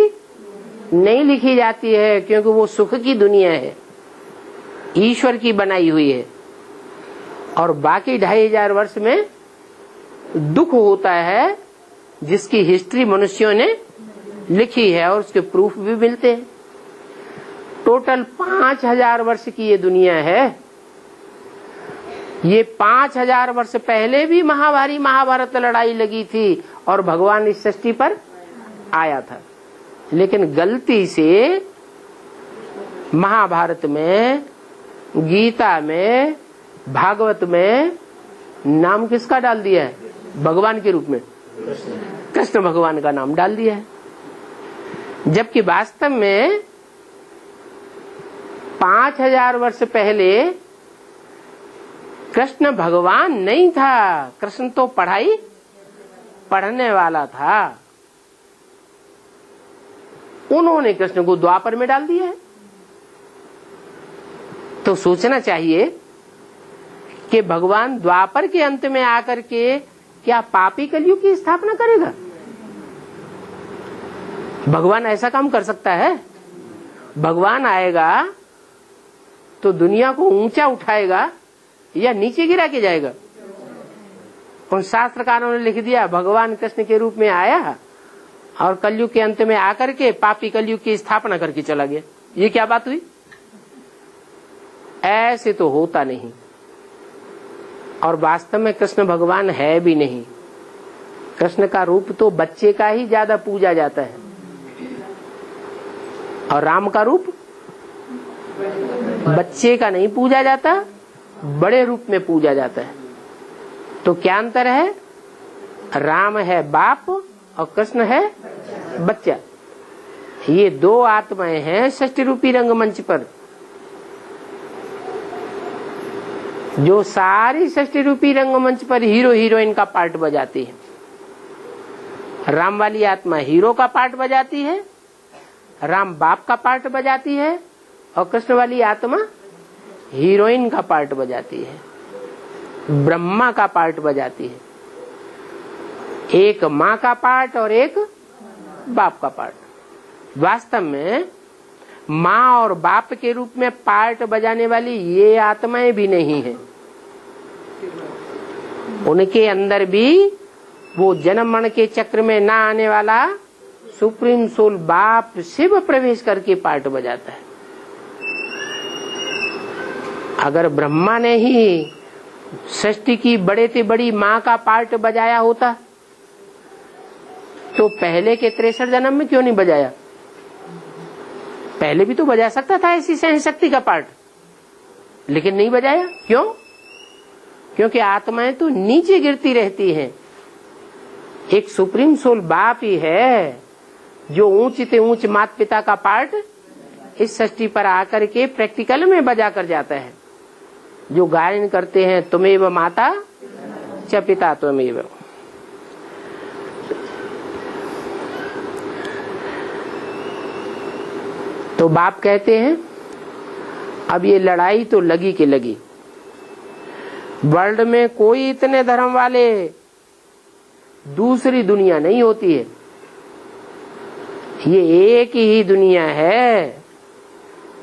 नहीं लिखी जाती है, क्योंकि वो सुख की दुनिया है, ईश्वर की बनाई हुई है। और बाकी 2500 वर्ष में दुख होता है, जिसकी हिस्ट्री मनुष्यों ने लिखी है और उसके प्रूफ भी मिलते हैं। टोटल 5000 वर्ष की ये दुनिया है। ये 5000 वर्ष पहले भी महाभारी महाभारत लड़ाई लगी थी और भगवान इस सृष्टि पर आया था, लेकिन गलती से महाभारत में, गीता में, भागवत में नाम किसका डाल दिया है? भगवान के रूप में कृष्ण भगवान का नाम डाल दिया है। जबकि वास्तव में 5000 वर्ष पहले कृष्ण भगवान नहीं था, कृष्ण तो पढ़ने वाला था। उन्होंने कृष्ण को द्वापर में डाल दिया है। तो सोचना चाहिए कि भगवान द्वापर के अंत में आकर के क्या पापी कलयुग की स्थापना करेगा? भगवान ऐसा काम कर सकता है? भगवान आएगा तो दुनिया को ऊंचा उठाएगा या नीचे गिरा के जाएगा? उन शास्त्रकारों ने लिख दिया भगवान कृष्ण के रूप में आया और कलयुग के अंत में आकर के पापी कलयुग की स्थापना करके चला गया। ये क्या बात हुई? ऐसे तो होता नहीं। और वास्तव में कृष्ण भगवान है भी नहीं। कृष्ण का रूप तो बच्चे का ही ज्यादा पूजा जाता है, और राम का रूप बच्चे का नहीं पूजा जाता, बड़े रूप में पूजा जाता है। तो क्या अंतर है? राम है बाप और कृष्ण है बच्चा। ये दो आत्माएं हैं षष्ठी रूपी रंगमंच पर, जो सारी षष्ठी रूपी रंगमंच पर हीरो हीरोइन का पार्ट बजाती है। राम वाली आत्मा हीरो का पार्ट बजाती है, राम बाप का पार्ट बजाती है, और कृष्ण वाली आत्मा हीरोइन का पार्ट बजाती है, ब्रह्मा का पार्ट बजाती है। एक माँ का पार्ट और एक बाप का पार्ट। वास्तव में माँ और बाप के रूप में पार्ट बजाने वाली ये आत्माएं भी नहीं है। उनके अंदर भी वो जन्म मरण के चक्र में ना आने वाला सुप्रीम सोल बाप शिव प्रवेश करके पार्ट बजाता है। अगर ब्रह्मा ने ही सृष्टि की बड़े से बड़ी माँ का पार्ट बजाया होता तो पहले के 63 जन्म में क्यों नहीं बजाया? पहले भी तो बजा सकता था ऐसी सहशक्ति का पार्ट, लेकिन नहीं बजाया। क्यों? क्योंकि आत्माएं तो नीचे गिरती रहती हैं। एक सुप्रीम सोल बाप ही है जो ऊंच से ऊंच माता पिता का पार्ट इस सृष्टि पर आकर के प्रैक्टिकल में बजा कर जाता है। जो गायन करते हैं तुमेव माता च पिता त्वमेव। तो बाप कहते हैं अब ये लड़ाई तो लगी के लगी। वर्ल्ड में कोई इतने धर्म वाले दूसरी दुनिया नहीं होती है। ये एक ही दुनिया है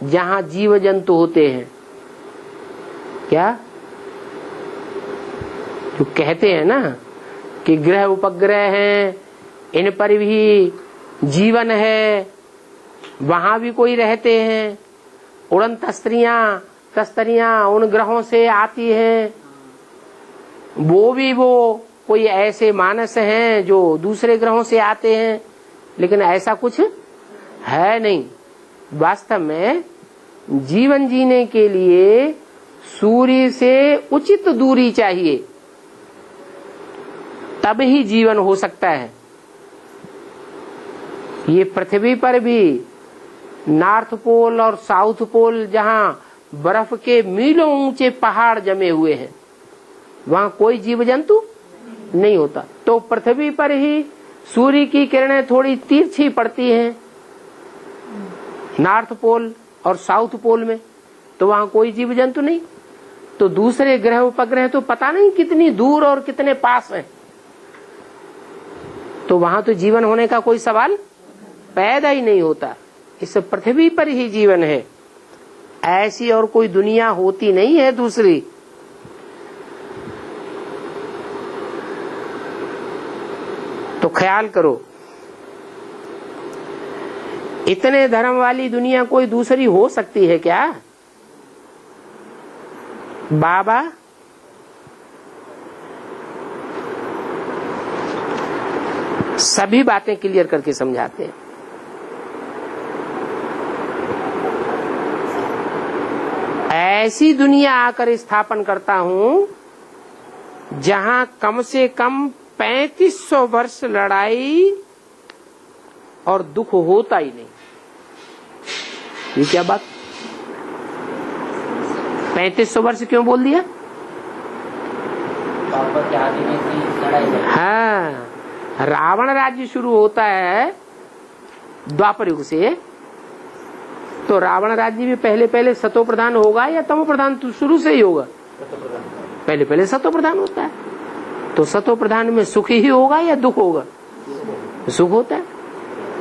जहां जीव जंतु होते हैं। क्या जो कहते हैं ना कि ग्रह उपग्रह हैं, इन पर भी जीवन है, वहां भी कोई रहते हैं। उड़न तस्तरियां उन ग्रहों से आती हैं, वो कोई ऐसे मानस हैं जो दूसरे ग्रहों से आते हैं, लेकिन ऐसा कुछ है नहीं। वास्तव में जीवन जीने के लिए सूर्य से उचित दूरी चाहिए, तब ही जीवन हो सकता है। ये पृथ्वी पर भी नॉर्थ पोल और साउथ पोल जहां बर्फ के मीलों ऊंचे पहाड़ जमे हुए हैं, वहां कोई जीव जंतु नहीं होता। तो पृथ्वी पर ही सूर्य की किरणें थोड़ी तिरछी पड़ती हैं नॉर्थ पोल और साउथ पोल में, तो वहां कोई जीव जंतु नहीं। तो दूसरे ग्रह उपग्रह तो पता नहीं कितनी दूर और कितने पास हैं, तो वहां तो जीवन होने का कोई सवाल पैदा ही नहीं होता। इस पृथ्वी पर ही जीवन है, ऐसी और कोई दुनिया होती नहीं है दूसरी। तो ख्याल करो, इतने धर्म वाली दुनिया कोई दूसरी हो सकती है क्या? बाबा सभी बातें क्लियर करके समझाते हैं। ऐसी दुनिया आकर स्थापन करता हूं जहां कम से कम 3500 वर्ष लड़ाई और दुख होता ही नहीं। ये क्या बात? 3500 वर्ष क्यों बोल दिया? हाँ, रावण राज्य शुरू होता है द्वापर युग से, तो रावण राज्य भी पहले सतो प्रधान होगा या तमो प्रधान? तो शुरू से ही होगा, पहले सतो प्रधान होता है। तो सतो प्रधान में सुख ही होगा या दुख होगा? सुख होता है।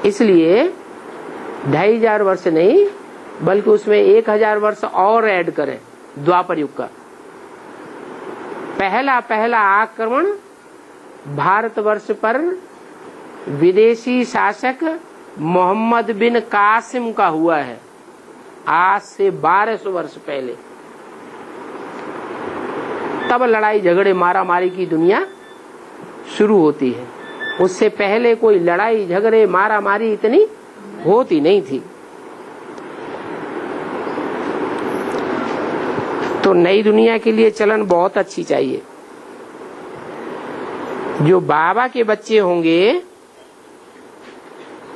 इसलिए 2500 वर्ष नहीं, बल्कि उसमें 1000 वर्ष और ऐड करें द्वापर युग का। पहला आक्रमण भारतवर्ष पर विदेशी शासक मोहम्मद बिन कासिम का हुआ है, आज से 1200 वर्ष पहले। तब लड़ाई झगड़े मारा मारी की दुनिया शुरू होती है। उससे पहले कोई लड़ाई झगड़े मारा मारी इतनी होती नहीं थी। तो नई दुनिया के लिए चलन बहुत अच्छी चाहिए। जो बाबा के बच्चे होंगे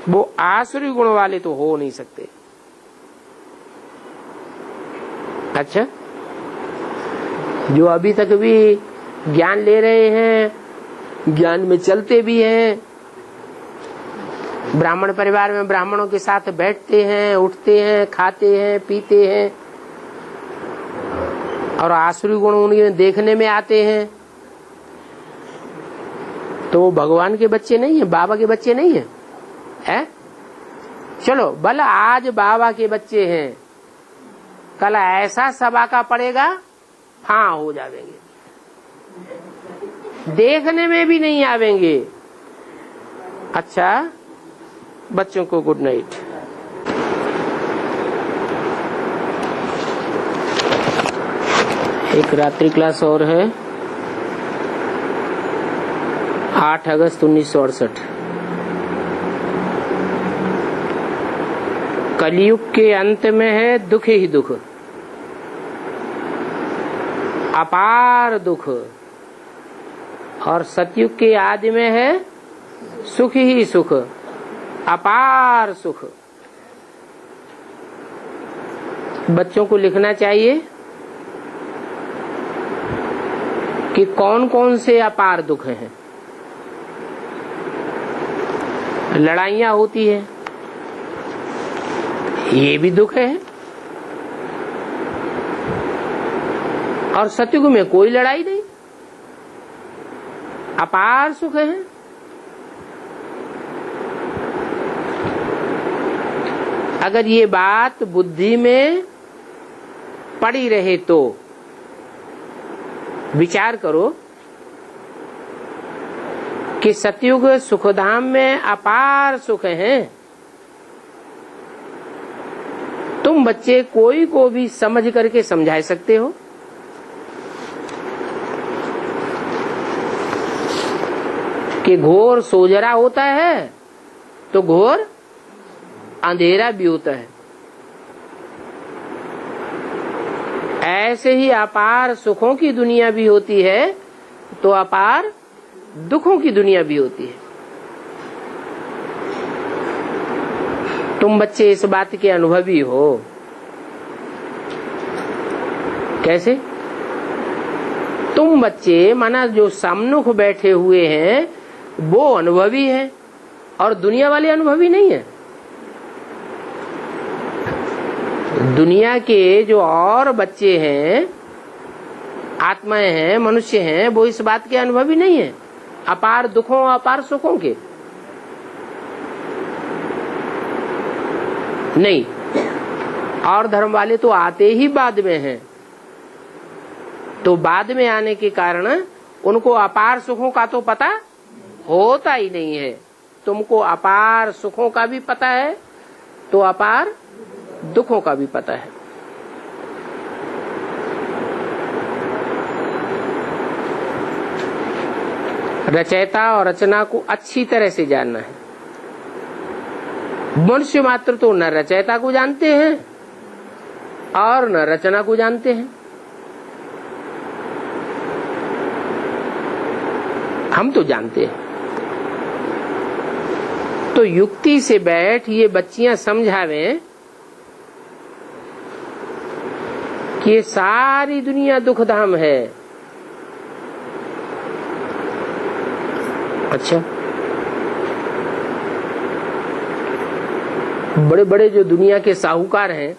वो आसुरी गुण वाले तो हो नहीं सकते। अच्छा, जो अभी तक भी ज्ञान ले रहे हैं, ज्ञान में चलते भी हैं, ब्राह्मण परिवार में ब्राह्मणों के साथ बैठते हैं, उठते हैं, खाते हैं, पीते हैं, और आसुरी गुण उन्हें देखने में आते हैं, तो वो भगवान के बच्चे नहीं है, बाबा के बच्चे नहीं है, है? चलो भला आज बाबा के बच्चे हैं, कल ऐसा सभा का पड़ेगा, हाँ हो जाएंगे, देखने में भी नहीं आवेंगे। अच्छा, बच्चों को गुड नाइट। एक रात्रि क्लास और है, 8 अगस्त 1968। कलयुग के अंत में है दुख ही दुख, अपार दुख, और सतयुग के आदि में है सुख ही सुख। अपार सुख। बच्चों को लिखना चाहिए कि कौन कौन से अपार दुख हैं। लड़ाइयां होती है, ये भी दुख है। और सतयुग में कोई लड़ाई नहीं, अपार सुख है। अगर ये बात बुद्धि में पड़ी रहे तो विचार करो कि सतयुग सुखधाम में अपार सुख हैं। तुम बच्चे कोई को भी समझ करके समझा सकते हो कि घोर सोजरा होता है तो घोर अंधेरा भी होता है। ऐसे ही अपार सुखों की दुनिया भी होती है तो अपार दुखों की दुनिया भी होती है। तुम बच्चे इस बात के अनुभवी हो। कैसे? तुम बच्चे माना जो सम्मुख बैठे हुए हैं वो अनुभवी हैं और दुनिया वाले अनुभवी नहीं है। दुनिया के जो और बच्चे हैं, आत्माएं हैं, मनुष्य हैं, वो इस बात के अनुभवी नहीं है अपार दुखों अपार सुखों के। नहीं, और धर्म वाले तो आते ही बाद में हैं, तो बाद में आने के कारण उनको अपार सुखों का तो पता होता ही नहीं है। तुमको अपार सुखों का भी पता है तो अपार दुखों का भी पता है। रचयिता और रचना को अच्छी तरह से जानना है। मनुष्य मात्र तो न रचयिता को जानते हैं और न रचना को जानते हैं। हम तो जानते हैं। तो युक्ति से बैठ ये बच्चियां समझावें कि ये सारी दुनिया दुखधाम है। अच्छा, बड़े बड़े जो दुनिया के साहूकार हैं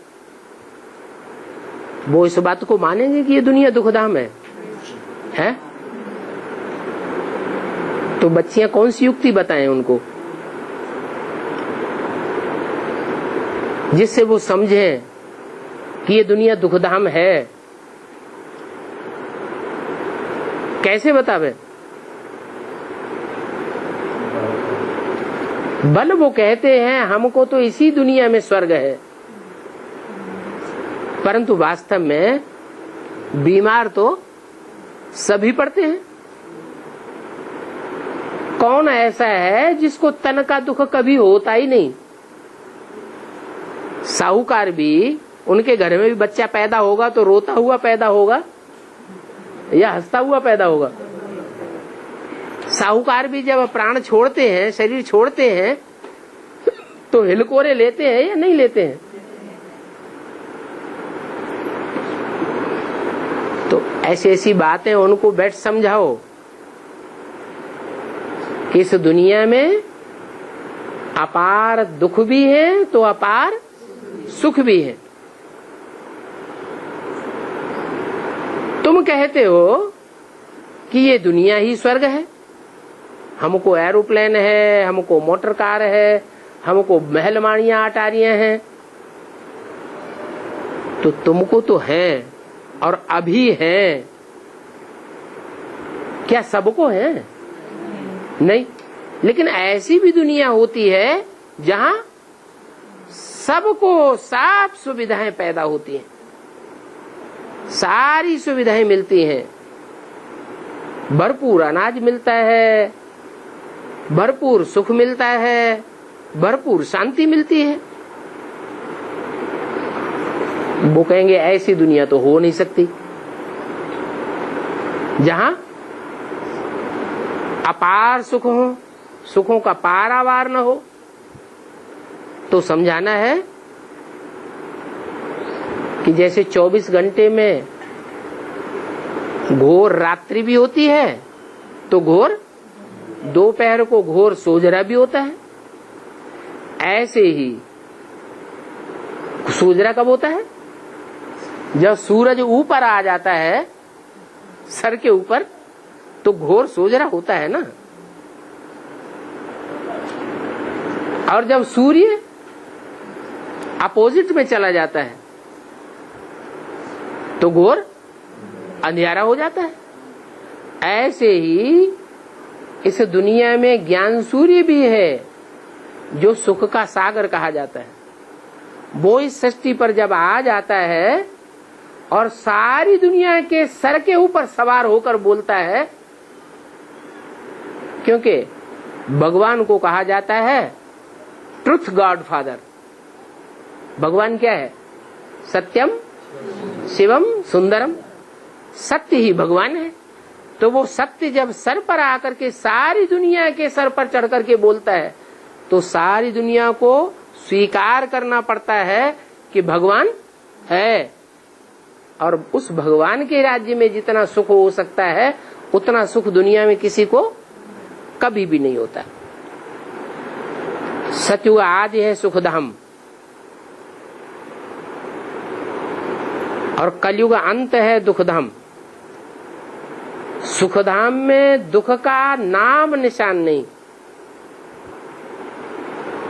वो इस बात को मानेंगे कि ये दुनिया दुखधाम है? तो बच्चियां कौन सी युक्ति बताएं उनको जिससे वो समझें कि ये दुनिया दुखधाम है? कैसे बतावे? बल वो कहते हैं हमको तो इसी दुनिया में स्वर्ग है, परंतु वास्तव में बीमार तो सभी पड़ते हैं। कौन ऐसा है जिसको तन का दुख कभी होता ही नहीं? साहूकार भी, उनके घर में भी बच्चा पैदा होगा तो रोता हुआ पैदा होगा या हंसता हुआ पैदा होगा? साहूकार भी जब प्राण छोड़ते हैं, शरीर छोड़ते हैं, तो हिलकोरे लेते हैं या नहीं लेते हैं? तो ऐसी ऐसी बातें उनको बैठ समझाओ कि इस दुनिया में अपार दुख भी है तो अपार सुख भी है। तुम कहते हो कि ये दुनिया ही स्वर्ग है, हमको एरोप्लेन है, हमको मोटर कार है, हमको महल माड़ियां अटारियां हैं, तो तुमको तो है और अभी है। क्या सबको है? नहीं, लेकिन ऐसी भी दुनिया होती है जहां सबको सब सुविधाएं पैदा होती हैं, सारी सुविधाएं मिलती हैं, भरपूर अनाज मिलता है, भरपूर सुख मिलता है, भरपूर शांति मिलती है। वो कहेंगे ऐसी दुनिया तो हो नहीं सकती जहां अपार सुख हो, सुखों का पारावार न हो। तो समझाना है कि जैसे 24 घंटे में घोर रात्रि भी होती है तो घोर दोपहर को घोर सोजरा भी होता है। ऐसे ही सोजरा कब होता है? जब सूरज ऊपर आ जाता है सर के ऊपर तो घोर सोजरा होता है ना। और जब सूर्य अपोजिट में चला जाता है तो घोर अंधियारा हो जाता है। ऐसे ही इस दुनिया में ज्ञान सूर्य भी है जो सुख का सागर कहा जाता है। वो इस सृष्टि पर जब आ जाता है और सारी दुनिया के सर के ऊपर सवार होकर बोलता है, क्योंकि भगवान को कहा जाता है ट्रुथ गॉड फादर। भगवान क्या है? सत्यम शिवम सुंदरम। सत्य ही भगवान है। तो वो सत्य जब सर पर आकर के सारी दुनिया के सर पर चढ़ करके बोलता है तो सारी दुनिया को स्वीकार करना पड़ता है कि भगवान है। और उस भगवान के राज्य में जितना सुख हो सकता है उतना सुख दुनिया में किसी को कभी भी नहीं होता। सतयुग आदि है सुखधाम और कलयुग अंत है दुखधाम। सुखधाम में दुख का नाम निशान नहीं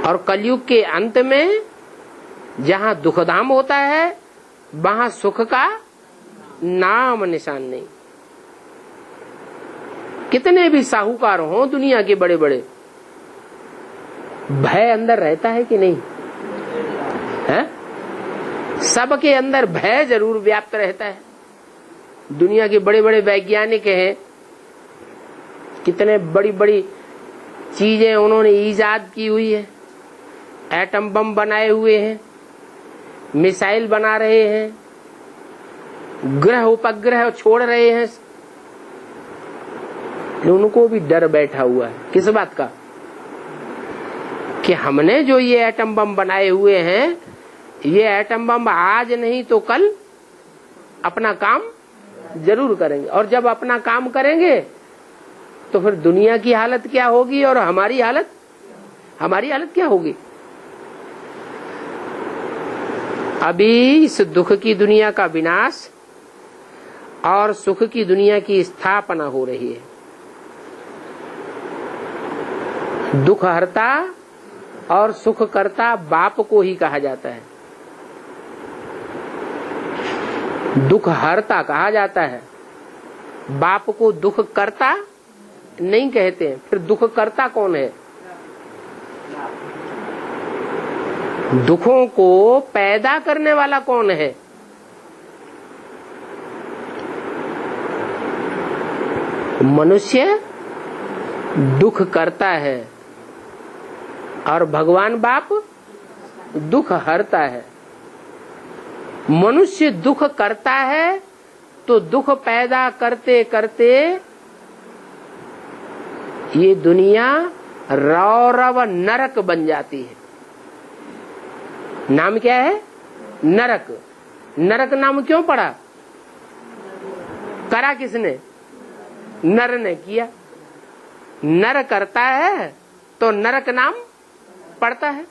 और कलयुग के अंत में जहां दुखधाम होता है वहां सुख का नाम निशान नहीं। कितने भी साहूकार हों दुनिया के बड़े बड़े, भय अंदर रहता है कि नहीं है? सबके अंदर भय जरूर व्याप्त रहता है। दुनिया के बड़े बड़े वैज्ञानिक हैं, कितने बड़ी बड़ी चीजें उन्होंने ईजाद की हुई है। एटम बम बनाए हुए हैं, मिसाइल बना रहे हैं, ग्रह उपग्रह छोड़ रहे हैं। उनको भी डर बैठा हुआ है। किस बात का? कि हमने जो ये एटम बम बनाए हुए हैं, ये एटम बम आज नहीं तो कल अपना काम जरूर करेंगे। और जब अपना काम करेंगे तो फिर दुनिया की हालत क्या होगी और हमारी हालत क्या होगी? अभी इस दुख की दुनिया का विनाश और सुख की दुनिया की स्थापना हो रही है। दुख हरता और सुख करता बाप को ही कहा जाता है। दुख हरता कहा जाता है, बाप को दुख करता नहीं कहते हैं। फिर दुख करता कौन है? दुखों को पैदा करने वाला कौन है? मनुष्य दुख करता है और भगवान बाप दुख हरता है। मनुष्य दुख करता है तो दुख पैदा करते करते ये दुनिया रौरव नरक बन जाती है। नाम क्या है? नरक। नरक नाम क्यों पड़ा? करा किसने? नर ने किया। नर करता है तो नरक नाम पड़ता है।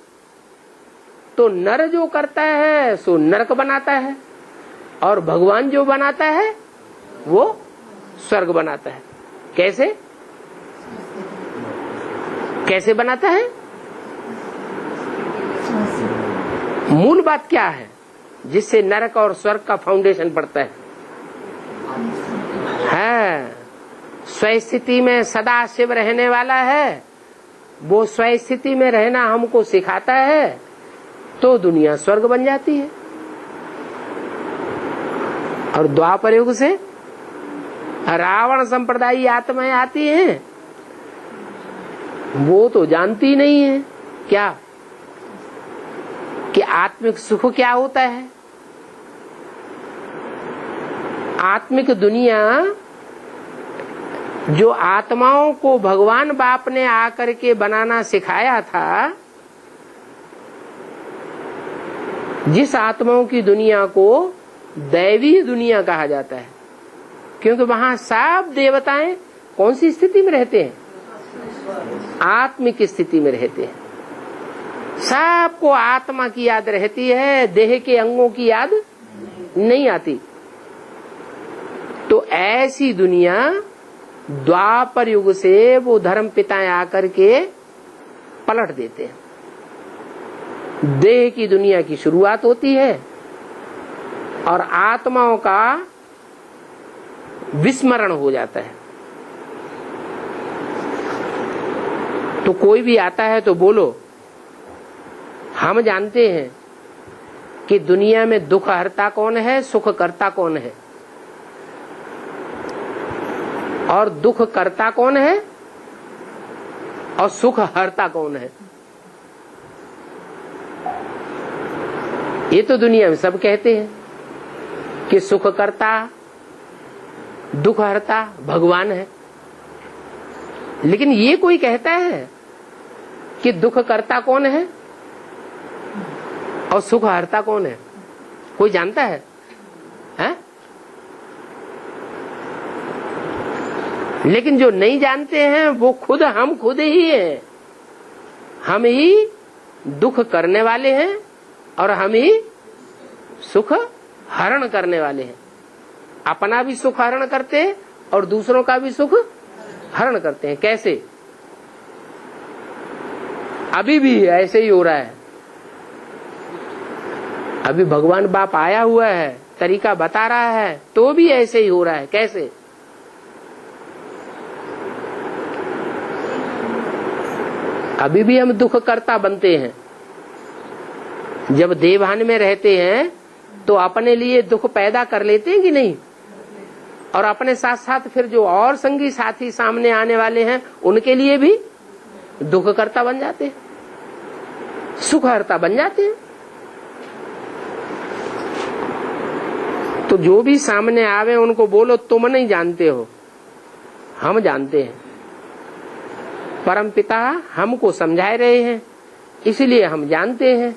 तो नर जो करता है सो नरक बनाता है और भगवान जो बनाता है वो स्वर्ग बनाता है। कैसे कैसे बनाता है? मूल बात क्या है जिससे नरक और स्वर्ग का फाउंडेशन पड़ता है? स्वस्थिति में सदा शिव रहने वाला है। वो स्वस्थिति में रहना हमको सिखाता है तो दुनिया स्वर्ग बन जाती है। और द्वापर युग से रावण संप्रदाय आत्माएं आती हैं, वो तो जानती नहीं है क्या कि आत्मिक सुख क्या होता है। आत्मिक दुनिया जो आत्माओं को भगवान बाप ने आकर के बनाना सिखाया था, जिस आत्माओं की दुनिया को दैवी दुनिया कहा जाता है, क्योंकि वहां सब देवताएं कौन सी स्थिति में रहते हैं? आत्मिक स्थिति में रहते हैं। सबको आत्मा की याद रहती है, देह के अंगों की याद नहीं आती। तो ऐसी दुनिया द्वापर युग से वो धर्म पिताएं आकर के पलट देते हैं। देह की दुनिया की शुरुआत होती है और आत्माओं का विस्मरण हो जाता है। तो कोई भी आता है तो बोलो, हम जानते हैं कि दुनिया में दुख हरता कौन है, सुख करता कौन है, और दुख करता कौन है और सुख हरता कौन है। ये तो दुनिया में सब कहते हैं कि सुख करता दुख हरता भगवान है, लेकिन ये कोई कहता है कि दुख करता कौन है और सुख हरता कौन है? कोई जानता है? हैं? लेकिन जो नहीं जानते हैं वो हम खुद ही हैं। हम ही दुख करने वाले हैं और हम ही सुख हरण करने वाले हैं। अपना भी सुख हरण करते हैं और दूसरों का भी सुख हरण करते हैं। कैसे? अभी भी ऐसे ही हो रहा है। अभी भगवान बाप आया हुआ है, तरीका बता रहा है, तो भी ऐसे ही हो रहा है। कैसे? अभी भी हम दुख करता बनते हैं। जब देवभान में रहते हैं तो अपने लिए दुख पैदा कर लेते हैं कि नहीं, और अपने साथ साथ फिर जो और संगी साथी सामने आने वाले हैं उनके लिए भी दुख करता बन जाते हैं, सुख हरता बन जाते हैं। तो जो भी सामने आवे उनको बोलो, तुम नहीं जानते हो, हम जानते हैं। परम पिता हमको समझा रहे हैं, इसलिए हम जानते हैं।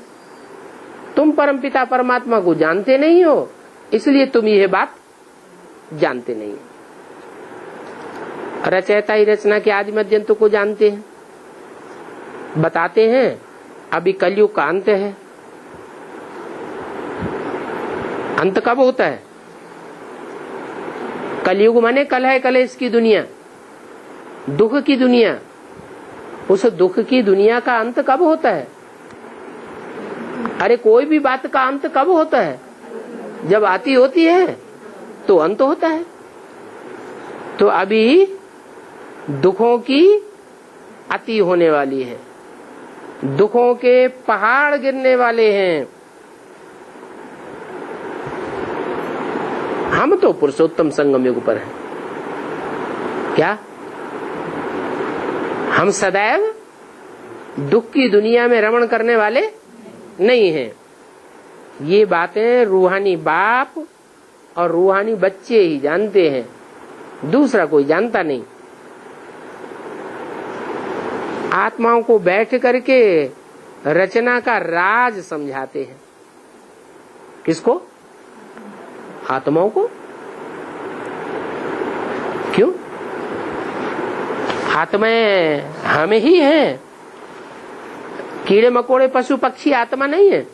तुम परम पिता परमात्मा को जानते नहीं हो, इसलिए तुम यह बात जानते नहीं हो। रचयिता ही रचना के आदि मध्य अंत को जानते हैं। बताते हैं अभी कलयुग का अंत है। अंत कब होता है? कलयुग माने कल है कलेश की दुनिया, दुख की दुनिया। उस दुख की दुनिया का अंत कब होता है? अरे कोई भी बात का अंत कब होता है? जब आती होती है तो अंत होता है। तो अभी दुखों की अति होने वाली है, दुखों के पहाड़ गिरने वाले हैं। हम तो पुरुषोत्तम संगम युग पर हैं। क्या हम सदैव दुख की दुनिया में रमण करने वाले नहीं हैं? ये बातें रूहानी बाप और रूहानी बच्चे ही जानते हैं, दूसरा कोई जानता नहीं। आत्माओं को बैठ करके रचना का राज समझाते हैं। किसको? आत्माओं को। क्यों? आत्माएं हमें ही हैं। कीड़े मकोड़े पशु पक्षी आत्मा नहीं है,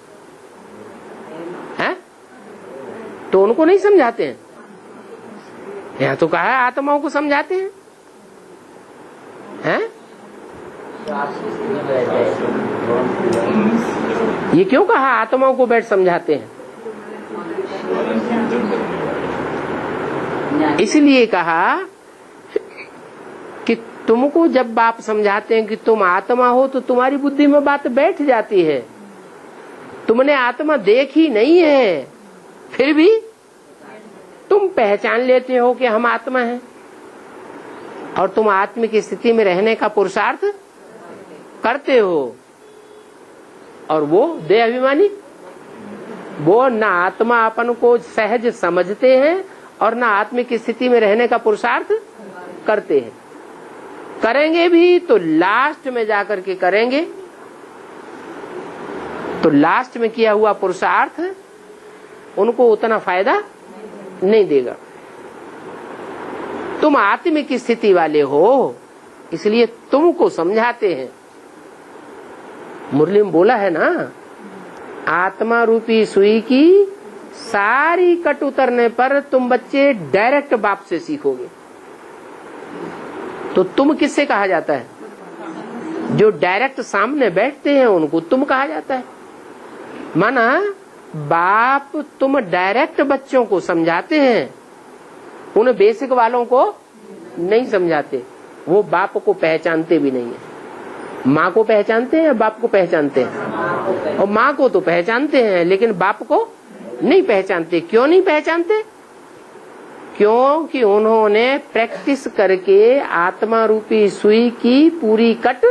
हैं? तो उनको नहीं समझाते हैं। यहाँ तो कहा है आत्माओं को समझाते हैं, हैं? ये क्यों कहा आत्माओं को बैठ समझाते हैं? इसलिए कहा कि तुमको जब बाप समझाते हैं कि तुम आत्मा हो तो तुम्हारी बुद्धि में बात बैठ जाती है। तुमने आत्मा देखी नहीं है, फिर भी तुम पहचान लेते हो कि हम आत्मा हैं, और तुम आत्मिक स्थिति में रहने का पुरुषार्थ करते हो। और वो देह अभिमानी, वो न आत्मा अपन को सहज समझते हैं और न आत्मिक स्थिति में रहने का पुरुषार्थ करते हैं। करेंगे भी तो लास्ट में जाकर के करेंगे तो लास्ट में किया हुआ पुरुषार्थ उनको उतना फायदा नहीं देगा। तुम आत्मिक स्थिति वाले हो, इसलिए तुमको समझाते हैं। मुरली में बोला है ना, आत्मा रूपी सुई की सारी कट उतरने पर तुम बच्चे डायरेक्ट बाप से सीखोगे। तो तुम किससे कहा जाता है? जो डायरेक्ट सामने बैठते हैं उनको तुम कहा जाता है। माना बाप तुम डायरेक्ट बच्चों को समझाते हैं, उन बेसिक वालों को नहीं समझाते। वो बाप को पहचानते भी नहीं है। माँ को पहचानते हैं या बाप को पहचानते हैं? और माँ को तो पहचानते हैं लेकिन बाप को नहीं पहचानते। क्यों नहीं पहचानते? क्योंकि उन्होंने प्रैक्टिस करके आत्मा रूपी सुई की पूरी कट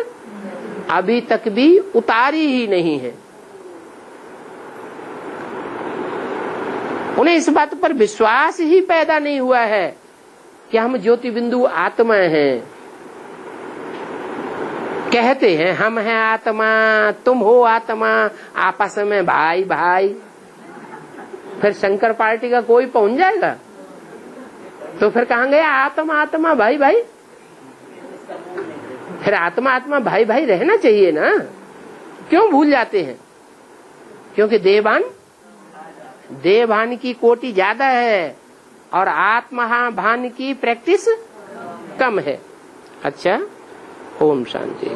अभी तक भी उतारी ही नहीं है। उन्हें इस बात पर विश्वास ही पैदा नहीं हुआ है कि हम ज्योति बिंदु आत्मा हैं। कहते हैं हम हैं आत्मा, तुम हो आत्मा, आपस में भाई भाई। फिर शंकर पार्टी का कोई पहुंच जाएगा तो फिर कहां गया आत्मा आत्मा भाई भाई? फिर आत्मा आत्मा भाई भाई रहना चाहिए ना। क्यों भूल जाते हैं? क्योंकि देवभान की कोटि ज्यादा है और आत्मा भान की प्रैक्टिस कम है। अच्छा, ओम शांति।